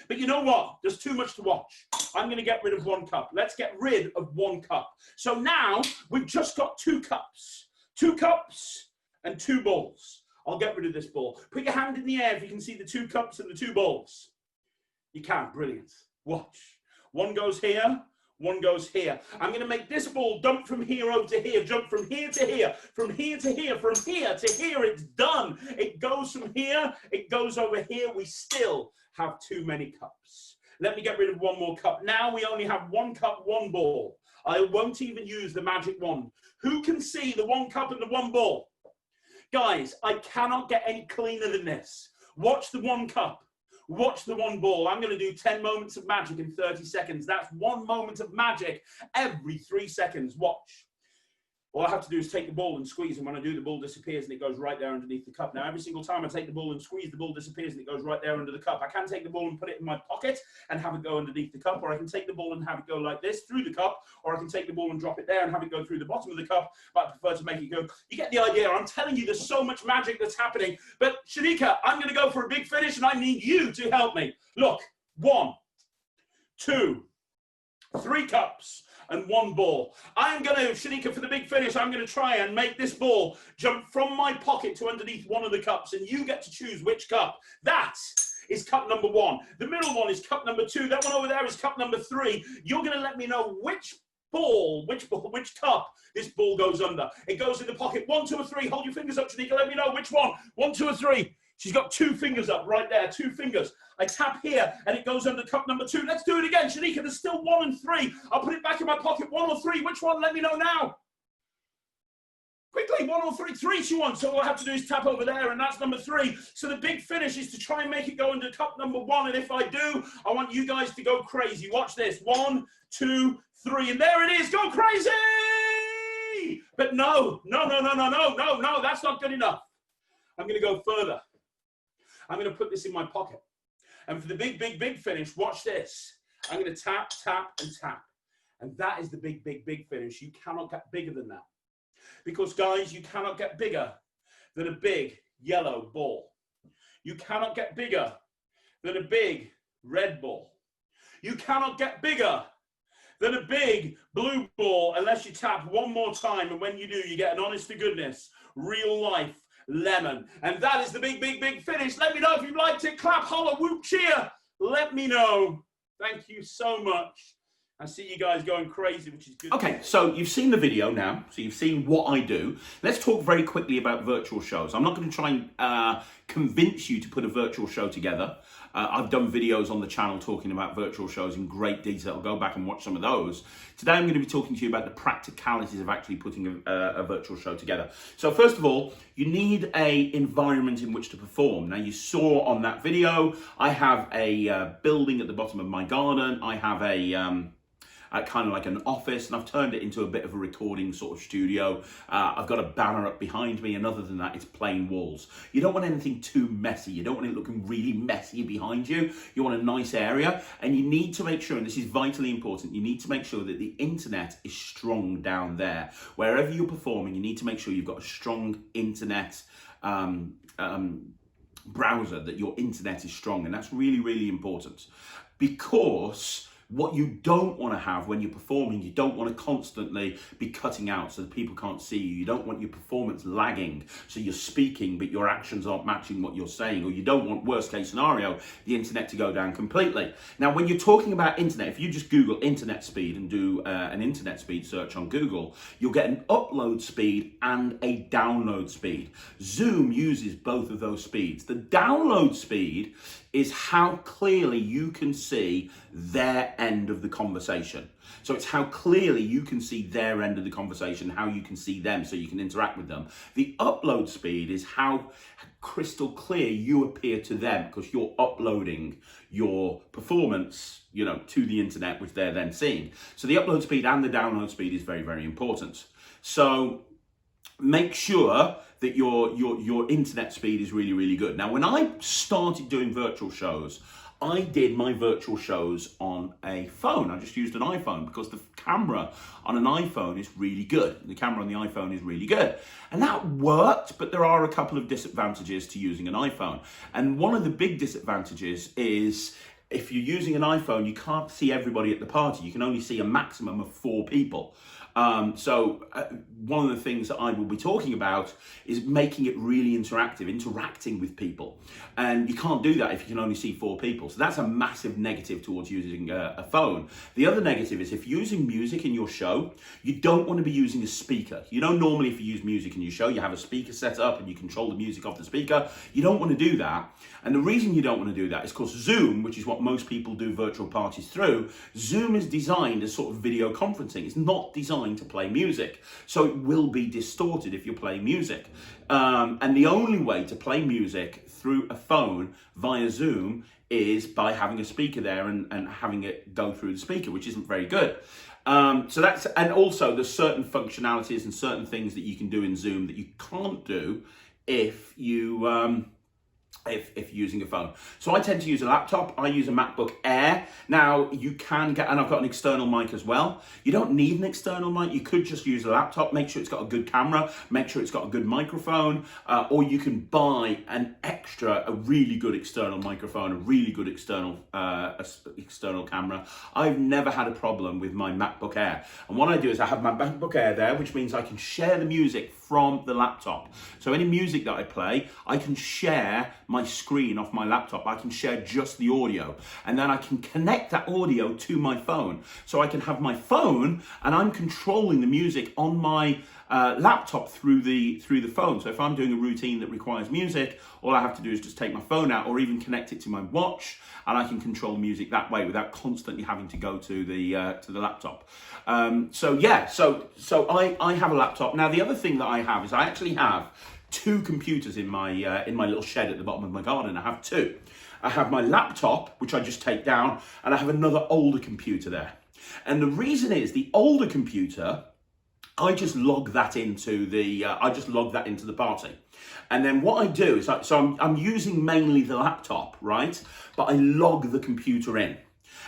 But you know what? There's too much to watch. I'm going to get rid of one cup. Let's get rid of one cup. So now we've just got 2 cups. 2 cups and 2 balls. I'll get rid of this ball. Put your hand in the air if you can see the 2 cups and the 2 balls. You can. Brilliant. Watch. One goes here. One goes here. I'm going to make this ball dump from here over to here, jump from here to here, from here to here, from here to here. It's done. It goes from here. It goes over here. We still have too many cups. Let me get rid of one more cup. Now we only have 1 cup, 1 ball. I won't even use the magic wand. Who can see the 1 cup and the 1 ball? Guys, I cannot get any cleaner than this. Watch the 1 cup. Watch the 1 ball. I'm going to do 10 moments of magic in 30 seconds. That's 1 moment of magic every 3 seconds. Watch. All I have to do is take the ball and squeeze, and when I do, the ball disappears and it goes right there underneath the cup. Now, every single time I take the ball and squeeze, the ball disappears and it goes right there under the cup. I can take the ball and put it in my pocket and have it go underneath the cup, or I can take the ball and have it go like this through the cup, or I can take the ball and drop it there and have it go through the bottom of the cup, but I prefer to make it go. You get the idea. I'm telling you, there's so much magic that's happening. But Shanika, I'm going to go for a big finish and I need you to help me. Look, 1, 2, 3 cups and 1 ball. I'm going to, Shanika, for the big finish, I'm going to try and make this ball jump from my pocket to underneath one of the cups, and you get to choose which cup. That is cup number 1. The middle one is cup number 2. That one over there is cup number 3. You're going to let me know which cup this ball goes under. It goes in the pocket. 1, 2, or 3. Hold your fingers up, Shanika. Let me know which one. 1, 2, or 3. She's got 2 fingers up right there, 2 fingers. I tap here and it goes under cup number 2. Let's do it again, Shanika. There's still 1 and 3. I'll put it back in my pocket. 1 or 3. Which one? Let me know now. Quickly, 1 or 3. 3 she wants. So all I have to do is tap over there, and that's number 3. So the big finish is to try and make it go into cup number 1. And if I do, I want you guys to go crazy. Watch this. 1, 2, 3. And there it is. Go crazy! But no. That's not good enough. I'm going to go further. I'm going to put this in my pocket. And for the big finish, watch this. I'm going to tap, tap, and tap. And that is the big finish. You cannot get bigger than that. Because, guys, you cannot get bigger than a big yellow ball. You cannot get bigger than a big red ball. You cannot get bigger than a big blue ball unless you tap one more time. And when you do, you get an honest to goodness, real life lemon. And that is the big finish. Let me know if you liked it. Clap, holler, whoop, cheer. Let me know. Thank you so much. I see you guys going crazy, which is good. Okay, so you've seen the video now, so you've seen what I do. Let's talk very quickly about virtual shows. I'm not going to try and convince you to put a virtual show together. I've done videos on the channel talking about virtual shows in great detail. Go back and watch some of those. Today I'm going to be talking to you about the practicalities of actually putting a virtual show together. So first of all, you need an environment in which to perform. Now you saw on that video, I have a building at the bottom of my garden. I kind of like an office, and I've turned it into a bit of a recording sort of studio. I've got a banner up behind me, and other than that, it's plain walls. You don't want anything too messy. You don't want it looking really messy behind you. You want a nice area, and you need to make sure, and this is vitally important, you need to make sure that the internet is strong down there. Wherever you're performing, you need to make sure you've got a strong internet browser, that your internet is strong, and that's really, really important, because what you don't want to have when you're performing, you don't want to constantly be cutting out so that people can't see you. You don't want your performance lagging, so you're speaking but your actions aren't matching what you're saying, or you don't want, worst case scenario, the internet to go down completely. Now, when you're talking about internet, if you just Google internet speed and do an internet speed search on Google, you'll get an upload speed and a download speed. Zoom uses both of those speeds. The download speed is how clearly you can see their end of the conversation. So it's how clearly you can see their end of the conversation, how you can see them so you can interact with them. The upload speed is how crystal clear you appear to them, because you're uploading your performance, to the internet, which they're then seeing. So the upload speed and the download speed is very, very important. So make sure that your internet speed is really, really good. Now, when I started doing virtual shows, I did my virtual shows on a phone. I just used an iPhone because the camera on an iPhone is really good. The camera on the iPhone is really good. And that worked, but there are a couple of disadvantages to using an iPhone. And one of the big disadvantages is, if you're using an iPhone, you can't see everybody at the party. You can only see a maximum of 4 people. One of the things that I will be talking about is making it really interacting with people. And you can't do that if you can only see 4 people. So that's a massive negative towards using a phone. The other negative is, if you're using music in your show, you don't want to be using a speaker. Normally if you use music in your show, you have a speaker set up and you control the music off the speaker. You don't want to do that. And the reason you don't want to do that is because Zoom, which is what most people do virtual parties through, Zoom is designed as sort of video conferencing. It's not designed to play music, so it will be distorted if you're playing music. And the only way to play music through a phone via Zoom is by having a speaker there and having it go through the speaker, which isn't very good. And also there's certain functionalities and certain things that you can do in Zoom that you can't do if you if using a phone. So I tend to use a laptop. I use a MacBook Air. Now you can get, and I've got an external mic as well. You don't need an external mic. You could just use a laptop. Make sure it's got a good camera. Make sure it's got a good microphone. Or you can buy a really good external microphone, a really good external camera. I've never had a problem with my MacBook Air. And what I do is I have my MacBook Air there, which means I can share the music from the laptop. So any music that I play, I can share my screen off my laptop. I can share just the audio, and then I can connect that audio to my phone. So I can have my phone, and I'm controlling the music on my laptop through the phone. So if I'm doing a routine that requires music, all I have to do is just take my phone out, or even connect it to my watch, and I can control music that way without constantly having to go to the laptop. So I have a laptop. Now the other thing that I have is I actually have 2 computers in my little shed at the bottom of my garden. I have 2. I have my laptop, which I just take down, and I have another older computer there. And the reason is, the older computer, I just log that into the party. And then what I do is, I'm using mainly the laptop, right? But I log the computer in.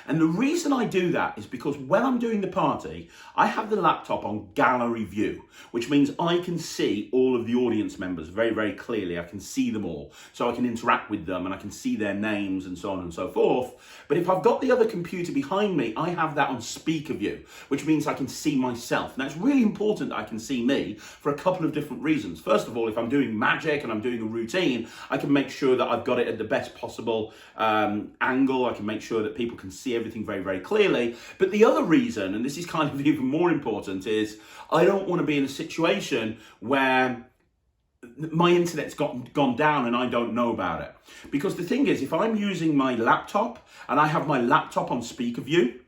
And the reason I do that is because when I'm doing the party, I have the laptop on gallery view, which means I can see all of the audience members very, very clearly. I can see them all, so I can interact with them and I can see their names and so on and so forth. But if I've got the other computer behind me, I have that on speaker view, which means I can see myself. Now, it's really important that I can see me for a couple of different reasons. First of all, if I'm doing magic and I'm doing a routine, I can make sure that I've got it at the best possible angle. I can make sure that people can see everything very, very clearly. But the other reason, and this is kind of even more important, is I don't want to be in a situation where my internet's gone down and I don't know about it. Because the thing is, if I'm using my laptop and I have my laptop on speaker view,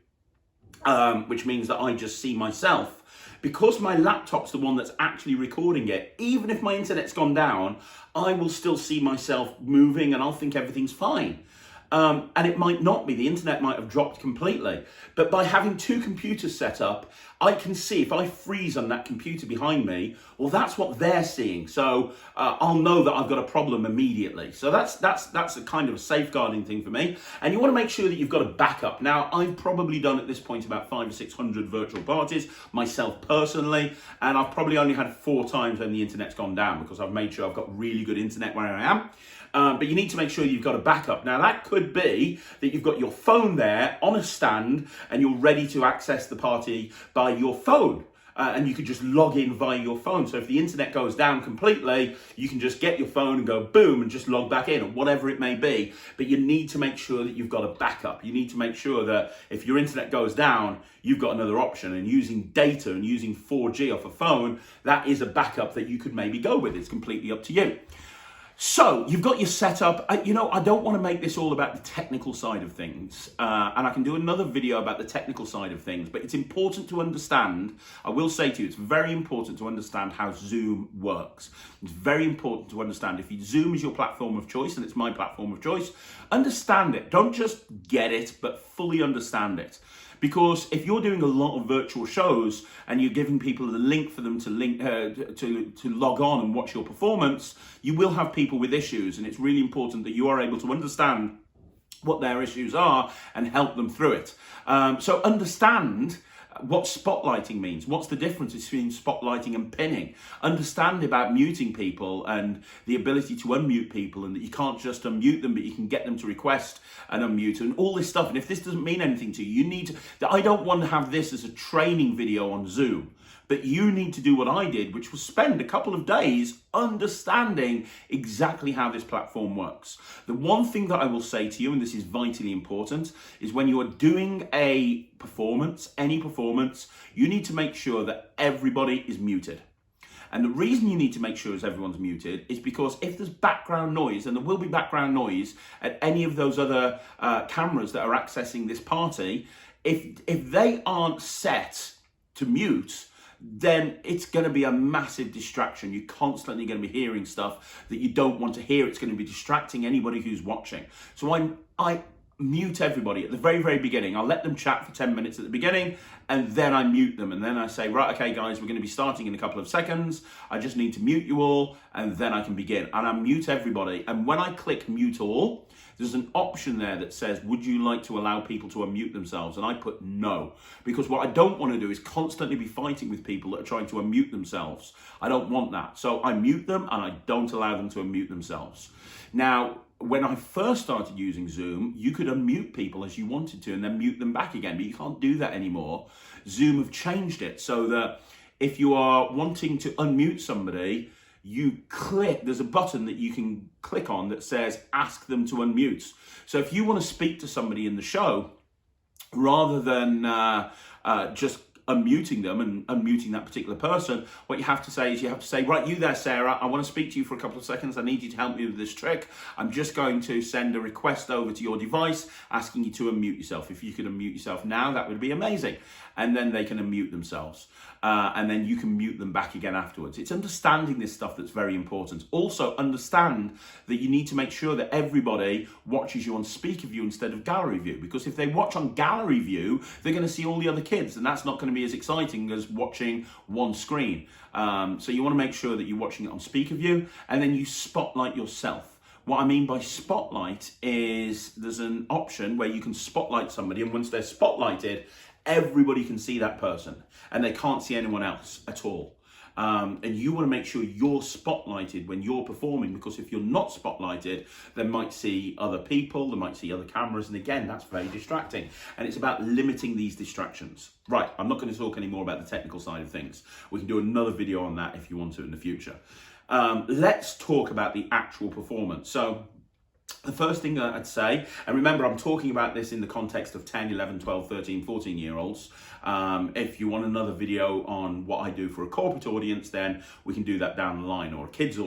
which means that I just see myself, because my laptop's the one that's actually recording it, even if my internet's gone down, I will still see myself moving and I'll think everything's fine. And it might not be, the internet might have dropped completely. But by having two computers set up, I can see if I freeze on that computer behind me, well, that's what they're seeing. So I'll know that I've got a problem immediately. So that's a kind of a safeguarding thing for me. And you want to make sure that you've got a backup. Now, I've probably done at this point about 500 or 600 virtual parties, myself personally, and I've probably only had 4 times when the internet's gone down because I've made sure I've got really good internet where I am. But you need to make sure you've got a backup. Now, that could be that you've got your phone there on a stand and you're ready to access the party by your phone. And you could just log in via your phone. So if the internet goes down completely, you can just get your phone and go boom and just log back in or whatever it may be. But you need to make sure that you've got a backup. You need to make sure that if your internet goes down, you've got another option. And using data and using 4G off a phone, that is a backup that you could maybe go with. It's completely up to you. So you've got your setup. I don't want to make this all about the technical side of things, and I can do another video about the technical side of things, but it's important to understand, I will say to you, it's very important to understand how Zoom works. It's very important to understand if Zoom is your platform of choice, and it's my platform of choice, understand it. Don't just get it, but fully understand it. Because if you're doing a lot of virtual shows and you're giving people the link for them to log on and watch your performance, you will have people with issues, and it's really important that you are able to understand what their issues are and help them through it. So understand what spotlighting means. What's the difference between spotlighting and pinning? Understand about muting people and the ability to unmute people, and that you can't just unmute them, but you can get them to request an unmute and all this stuff. And if this doesn't mean anything to you, you need to, I don't want to have this as a training video on Zoom. But you need to do what I did, which was spend a couple of days understanding exactly how this platform works. The one thing that I will say to you, and this is vitally important, is when you are doing a performance, any performance, you need to make sure that everybody is muted. And the reason you need to make sure everyone's muted is because if there's background noise, and there will be background noise at any of those other cameras that are accessing this party, if they aren't set to mute, then it's going to be a massive distraction. You're constantly going to be hearing stuff that you don't want to hear. It's going to be distracting anybody who's watching. So I mute everybody at the very, very beginning. I'll let them chat for 10 minutes at the beginning, and then I mute them. And then I say, right, okay, guys, we're going to be starting in a couple of seconds. I just need to mute you all, and then I can begin. And I mute everybody. And when I click mute all, there's an option there that says, would you like to allow people to unmute themselves? And I put no, because what I don't want to do is constantly be fighting with people that are trying to unmute themselves. I don't want that. So I mute them and I don't allow them to unmute themselves. Now, when I first started using Zoom, you could unmute people as you wanted to and then mute them back again, but you can't do that anymore. Zoom have changed it so that if you are wanting to unmute somebody, you click, there's a button that you can click on that says ask them to unmute. So if you want to speak to somebody in the show, rather than just unmuting them and unmuting that particular person, what you have to say is you have to say, right, you there, Sarah, I want to speak to you for a couple of seconds. I need you to help me with this trick. I'm just going to send a request over to your device asking you to unmute yourself. If you could unmute yourself now, that would be amazing. And then they can unmute themselves. And then you can mute them back again afterwards. It's understanding this stuff that's very important. Also, understand that you need to make sure that everybody watches you on speaker view instead of gallery view. Because if they watch on gallery view, they're going to see all the other kids, and that's not going to be as exciting as watching one screen. So you want to make sure that you're watching it on speaker view, and then you spotlight yourself. What I mean by spotlight is there's an option where you can spotlight somebody, and once they're spotlighted, everybody can see that person and they can't see anyone else at all. And you want to make sure you're spotlighted when you're performing, because if you're not spotlighted, they might see other people, they might see other cameras, and again, that's very distracting. And it's about limiting these distractions. Right, I'm not going to talk anymore about the technical side of things. We can do another video on that if you want to in the future. Let's talk about the actual performance. So the first thing that I'd say, and remember, I'm talking about this in the context of 10, 11, 12, 13, 14-year-olds. If you want another video on what I do for a corporate audience, then we can do that down the line, or a kids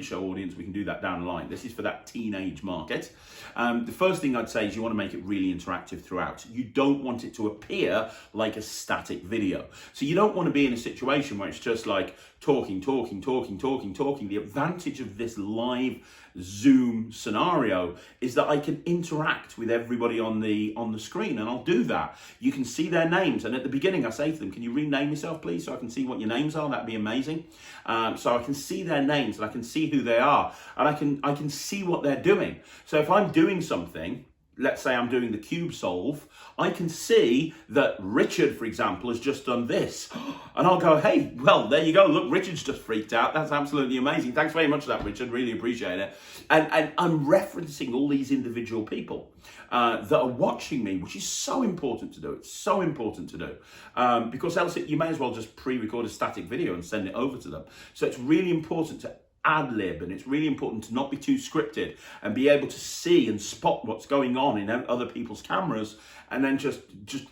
show audience, we can do that down the line. This is for that teenage market. The first thing I'd say is you want to make it really interactive throughout. You don't want it to appear like a static video. So you don't want to be in a situation where it's just like talking. The advantage of this live Zoom scenario video is that I can interact with everybody on the screen, and I'll do that. You can see their names, and at the beginning I say to them, can you rename yourself please so I can see what your names are? That'd be amazing. So I can see their names and I can see who they are, and I can see what they're doing. So if I'm doing something, let's say I'm doing the cube solve, I can see that Richard, for example, has just done this. And I'll go, hey, well, there you go. Look, Richard's just freaked out. That's absolutely amazing. Thanks very much for that, Richard. Really appreciate it. And I'm referencing all these individual people that are watching me, which is so important to do. It's so important to do. Because else you may as well just pre-record a static video and send it over to them. So it's really important to ad-lib, and it's really important to not be too scripted and be able to see and spot what's going on in other people's cameras, and then just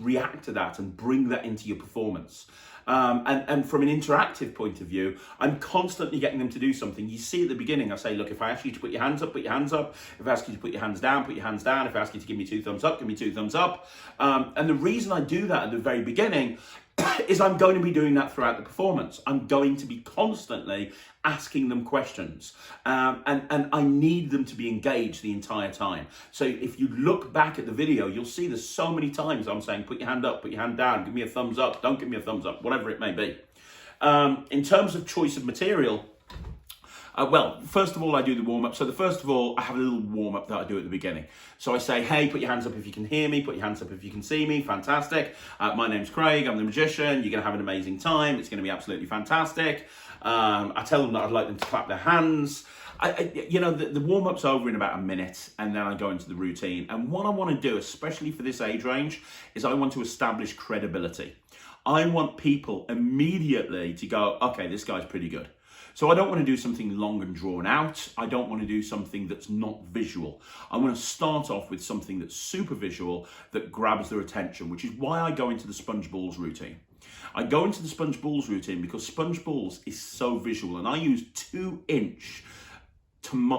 react to that and bring that into your performance. And from an interactive point of view, I'm constantly getting them to do something. You see at the beginning, I say, look, if I ask you to put your hands up, put your hands up. If I ask you to put your hands down, put your hands down. If I ask you to give me 2 thumbs up, give me 2 thumbs up. And the reason I do that at the very beginning is I'm going to be doing that throughout the performance. I'm going to be constantly asking them questions, and I need them to be engaged the entire time. So if you look back at the video, you'll see there's so many times I'm saying, put your hand up, put your hand down, give me a thumbs up, don't give me a thumbs up, whatever it may be. In terms of choice of material, well, first of all, I do the warm-up. So first of all, I have a little warm-up that I do at the beginning. So I say, hey, put your hands up if you can hear me, put your hands up if you can see me, fantastic. My name's Craig, I'm the magician, you're gonna have an amazing time, it's gonna be absolutely fantastic. I tell them that I'd like them to clap their hands. You know, the warm-up's over in about a minute, and then I go into the routine. And what I want to do, especially for this age range, is I want to establish credibility. I want people immediately to go, okay, this guy's pretty good. So I don't want to do something long and drawn out. I don't want to do something that's not visual. I want to start off with something that's super visual, that grabs their attention, which is why I go into the sponge balls routine. I go into the sponge balls routine because sponge balls is so visual, and I use 2-inch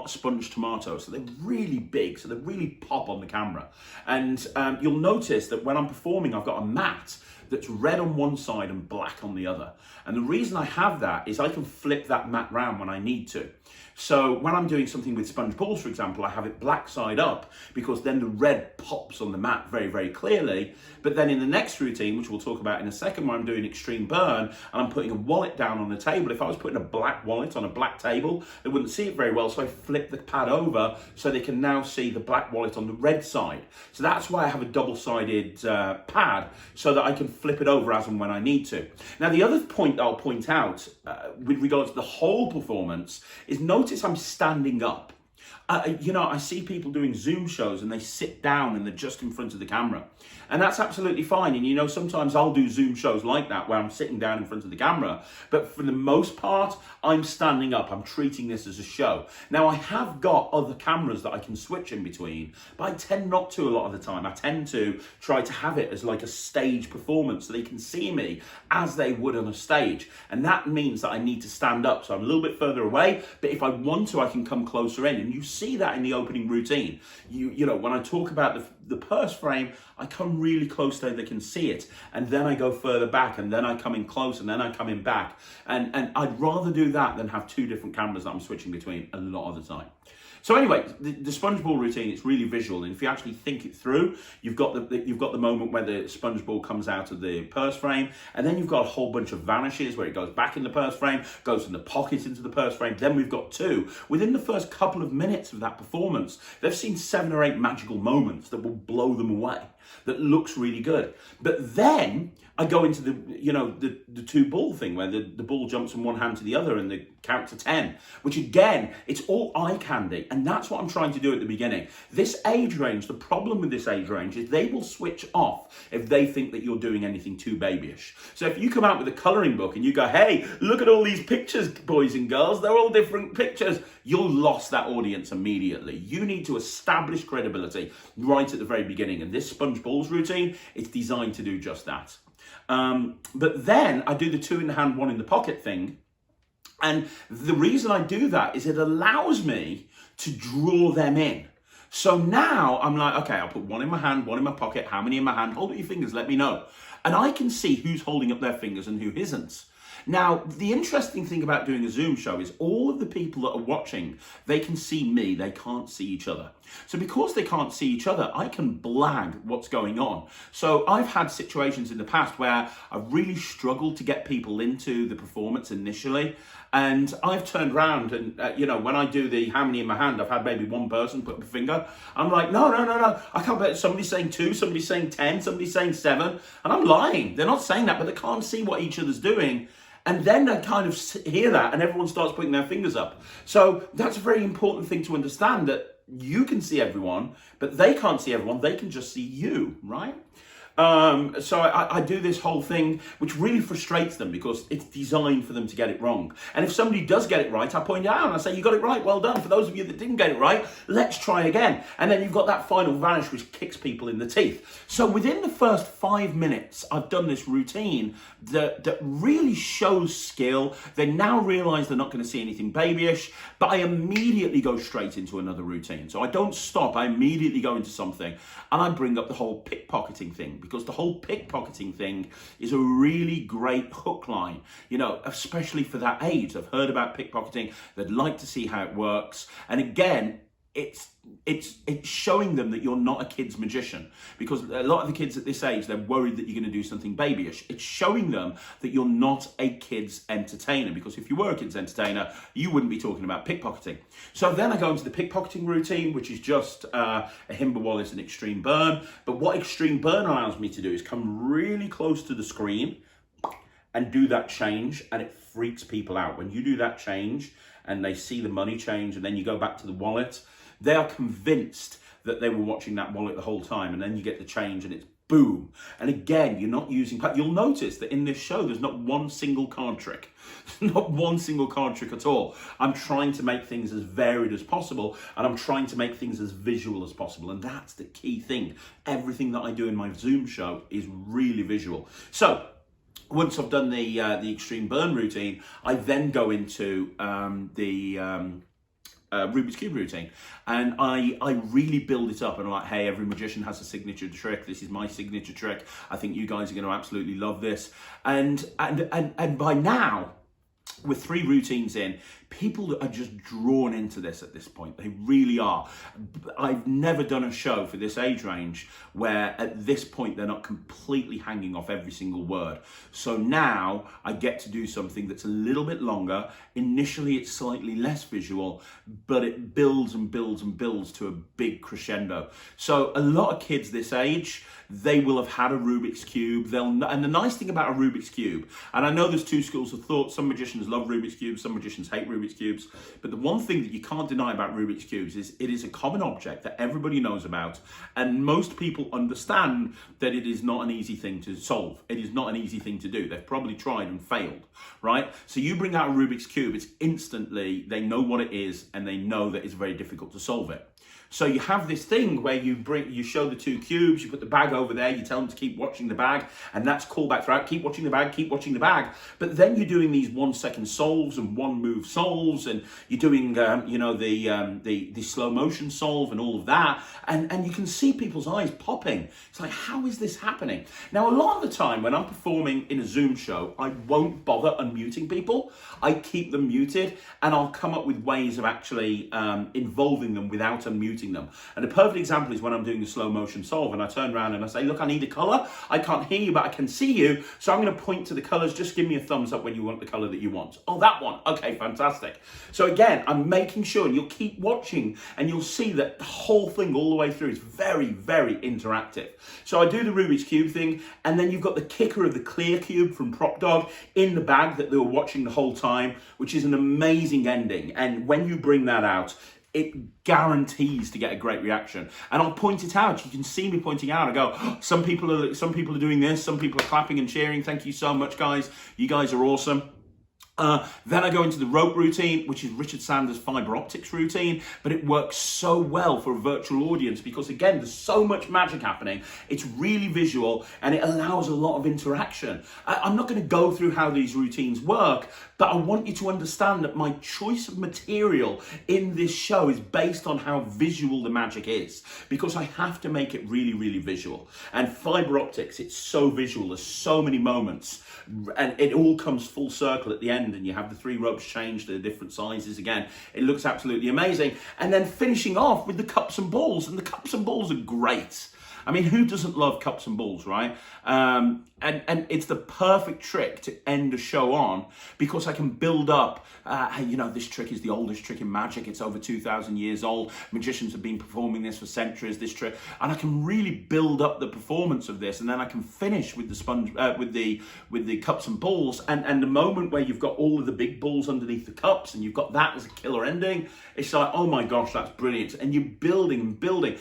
sponge tomatoes, so they're really big, so they really pop on the camera. And you'll notice that when I'm performing, I've got a mat that's red on one side and black on the other. And the reason I have that is I can flip that mat round when I need to. So when I'm doing something with sponge balls, for example, I have it black side up, because then the red pops on the mat very, very clearly. But then in the next routine, which we'll talk about in a second, where I'm doing extreme burn and I'm putting a wallet down on the table, if I was putting a black wallet on a black table, they wouldn't see it very well. So I flip the pad over so they can now see the black wallet on the red side. So that's why I have a double-sided pad, so that I can flip it over as and when I need to. Now, the other point that I'll point out with regards to the whole performance is, notice I'm standing up. You know, I see people doing Zoom shows and they sit down and they're just in front of the camera. And that's absolutely fine. And you know, sometimes I'll do Zoom shows like that where I'm sitting down in front of the camera. But for the most part, I'm standing up. I'm treating this as a show. Now, I have got other cameras that I can switch in between, but I tend not to a lot of the time. I tend to try to have it as like a stage performance so they can see me as they would on a stage. And that means that I need to stand up. So I'm a little bit further away, but if I want to, I can come closer in. And you see that in the opening routine. You know, when I talk about the purse frame, I come really close so they can see it, and then I go further back, and then I come in close, and then I come in back, and I'd rather do that than have 2 different cameras that I'm switching between a lot of the time. So anyway, the sponge ball routine is really visual, and if you actually think it through, you've got the moment where the sponge ball comes out of the purse frame, and then you've got a whole bunch of vanishes where it goes back in the purse frame, goes in the pocket into the purse frame. Then we've got 2. Within the first couple of minutes of that performance, they've seen 7 or 8 magical moments that will blow them away, that looks really good. But then I go into the 2 ball thing, where the ball jumps from one hand to the other and they count to 10, which again, it's all eye candy. And that's what I'm trying to do at the beginning. This age range, the problem with this age range is they will switch off if they think that you're doing anything too babyish. So if you come out with a coloring book and you go, hey, look at all these pictures, boys and girls, they're all different pictures, you'll lost that audience immediately. You need to establish credibility right at the very beginning. And this sponge balls routine, it's designed to do just that. But then I do the 2 in the hand, 1 in the pocket thing. And the reason I do that is it allows me to draw them in. So now I'm like, okay, I'll put 1 in my hand, 1 in my pocket. How many in my hand? Hold up your fingers, let me know. And I can see who's holding up their fingers and who isn't. Now, the interesting thing about doing a Zoom show is all of the people that are watching, they can see me, they can't see each other. So because they can't see each other, I can blag what's going on. So I've had situations in the past where I've really struggled to get people into the performance initially. And I've turned around and, when I do the how many in my hand, I've had maybe one person put up a finger. I'm like, no, I can't bet. Somebody's saying 2, somebody's saying 10, somebody's saying 7. And I'm lying. They're not saying that, but they can't see what each other's doing. And then I kind of hear that and everyone starts putting their fingers up. So that's a very important thing to understand, that you can see everyone, but they can't see everyone. They can just see you, right? So I do this whole thing, which really frustrates them because it's designed for them to get it wrong. And if somebody does get it right, I point it out and I say, you got it right, well done. For those of you that didn't get it right, let's try again. And then you've got that final vanish, which kicks people in the teeth. So within the first 5 minutes, I've done this routine that really shows skill. They now realize they're not going to see anything babyish, but I immediately go straight into another routine. So I don't stop, I immediately go into something, and I bring up the whole pickpocketing thing, because the whole pickpocketing thing is a really great hook line, especially for that age. They've heard about pickpocketing, they'd like to see how it works. And again, it's showing them that you're not a kid's magician, because a lot of the kids at this age, they're worried that you're going to do something babyish. It's showing them that you're not a kid's entertainer, because if you were a kid's entertainer, you wouldn't be talking about pickpocketing. So then I go into the pickpocketing routine, which is just a Himba Wallace and extreme burn. But what extreme burn allows me to do is come really close to the screen and do that change, and it freaks people out. When you do that change and they see the money change and then you go back to the wallet, they are convinced that they were watching that wallet the whole time, and then you get the change and it's boom. And again, you're not using, you'll notice that in this show, there's not one single card trick. Not one single card trick at all. I'm trying to make things as varied as possible, and I'm trying to make things as visual as possible. And that's the key thing. Everything that I do in my Zoom show is really visual. So once I've done the extreme burn routine, I then go into Rubik's Cube routine, and I really build it up, and I'm like, hey, every magician has a signature trick. This is my signature trick. I think you guys are going to absolutely love this. And by now, with 3 routines in, people are just drawn into this at this point. They really are. I've never done a show for this age range where at this point they're not completely hanging off every single word. So now I get to do something that's a little bit longer. Initially it's slightly less visual, but it builds and builds and builds to a big crescendo. So a lot of kids this age, they will have had a Rubik's Cube. And the nice thing about a Rubik's Cube, and I know there's 2 schools of thought. Some magicians love Rubik's Cubes, some magicians hate Rubik's Cubes. But the one thing that you can't deny about Rubik's Cubes is it is a common object that everybody knows about. And most people understand that it is not an easy thing to solve. It is not an easy thing to do. They've probably tried and failed, right? So you bring out a Rubik's Cube, it's instantly, they know what it is and they know that it's very difficult to solve it. So you have this thing where you show the 2 cubes, you put the bag over there, you tell them to keep watching the bag, and that's callback throughout. Keep watching the bag, keep watching the bag. But then you're doing these 1-second solves and 1-move solves, and you're doing the slow motion solve and all of that, and you can see people's eyes popping. It's like, how is this happening? Now, a lot of the time when I'm performing in a Zoom show, I won't bother unmuting people. I keep them muted, and I'll come up with ways of actually involving them without unmuting them. And a perfect example is when I'm doing the slow motion solve and I turn around and I say, look, I need a color. I can't hear you, but I can see you. So I'm going to point to the colors. Just give me a thumbs up when you want the color that you want. Oh, that one. Okay, fantastic. So again, I'm making sure, and you'll keep watching and you'll see that the whole thing all the way through is very, very interactive. So I do the Rubik's Cube thing, and then you've got the kicker of the clear cube from Prop Dog in the bag that they were watching the whole time, which is an amazing ending. And when you bring that out, it guarantees to get a great reaction. And I'll point it out. You can see me pointing out. I go, oh, some people are doing this. Some people are clapping and cheering. Thank you so much, guys. You guys are awesome. Then I go into the rope routine, which is Richard Sanders' fiber optics routine, but it works so well for a virtual audience because, again, there's so much magic happening. It's really visual and it allows a lot of interaction. I'm not going to go through how these routines work, but I want you to understand that my choice of material in this show is based on how visual the magic is, because I have to make it really, really visual. And fiber optics, it's so visual. There's so many moments and it all comes full circle at the end, and you have the 3 ropes changed to different sizes again. It looks absolutely amazing. And then finishing off with the cups and balls, and the cups and balls are great. I mean, who doesn't love cups and balls, right? And it's the perfect trick to end a show on, because I can build up, you know, this trick is the oldest trick in magic. It's over 2,000 years old. Magicians have been performing this for centuries, this trick. And I can really build up the performance of this. And then I can finish with the sponge, with the cups and balls. And the moment where you've got all of the big balls underneath the cups and you've got that as a killer ending, it's like, oh my gosh, that's brilliant. And you're building and building.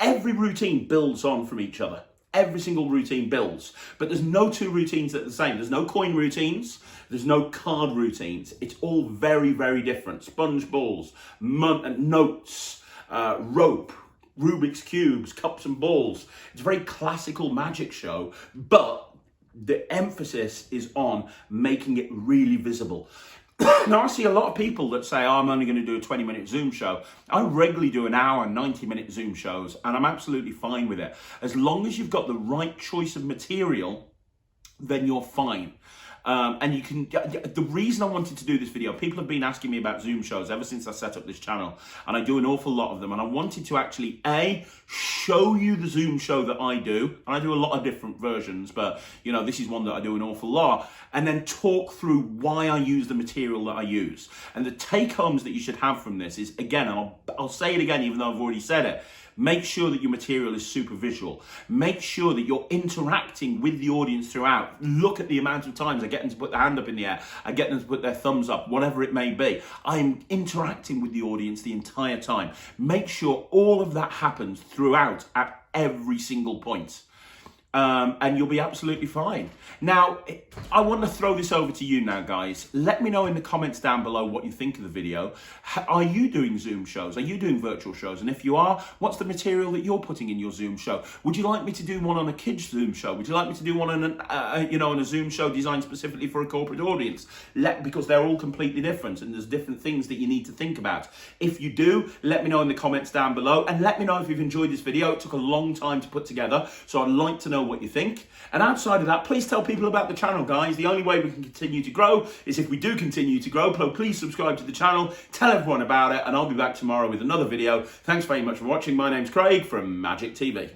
Every routine builds on from each other. Every single routine builds. But there's no 2 routines that are the same. There's no coin routines. There's no card routines. It's all very, very different. Sponge balls, notes, rope, Rubik's Cubes, cups and balls. It's a very classical magic show, but the emphasis is on making it really visible. Now, I see a lot of people that say, oh, I'm only going to do a 20-minute Zoom show. I regularly do an hour, 90-minute Zoom shows, and I'm absolutely fine with it. As long as you've got the right choice of material, then you're fine. And you can, the reason I wanted to do this video, people have been asking me about Zoom shows ever since I set up this channel, and I do an awful lot of them, and I wanted to actually, show you the Zoom show that I do, and I do a lot of different versions, but, you know, this is one that I do an awful lot, and then talk through why I use the material that I use. And the take-homes that you should have from this is, again, and I'll say it again, even though I've already said it, make sure that your material is super visual. Make sure that you're interacting with the audience throughout. Look at the amount of times I get them to put their hand up in the air. I get them to put their thumbs up, whatever it may be. I'm interacting with the audience the entire time. Make sure all of that happens throughout at every single point. And you'll be absolutely fine. Now, I want to throw this over to you now, guys. Let me know in the comments down below what you think of the video. Are you doing Zoom shows? Are you doing virtual shows? And if you are, what's the material that you're putting in your Zoom show? Would you like me to do one on a kids Zoom show? Would you like me to do one on on a Zoom show designed specifically for a corporate audience? Because they're all completely different, and there's different things that you need to think about. If you do, let me know in the comments down below, and let me know if you've enjoyed this video. It took a long time to put together, so I'd like to know what you think. And outside of that, please tell people about the channel, guys. The only way we can continue to grow is if we do continue to grow. Please subscribe to the channel, tell everyone about it, and I'll be back tomorrow with another video. Thanks very much for watching. My name's Craig from Magic TV.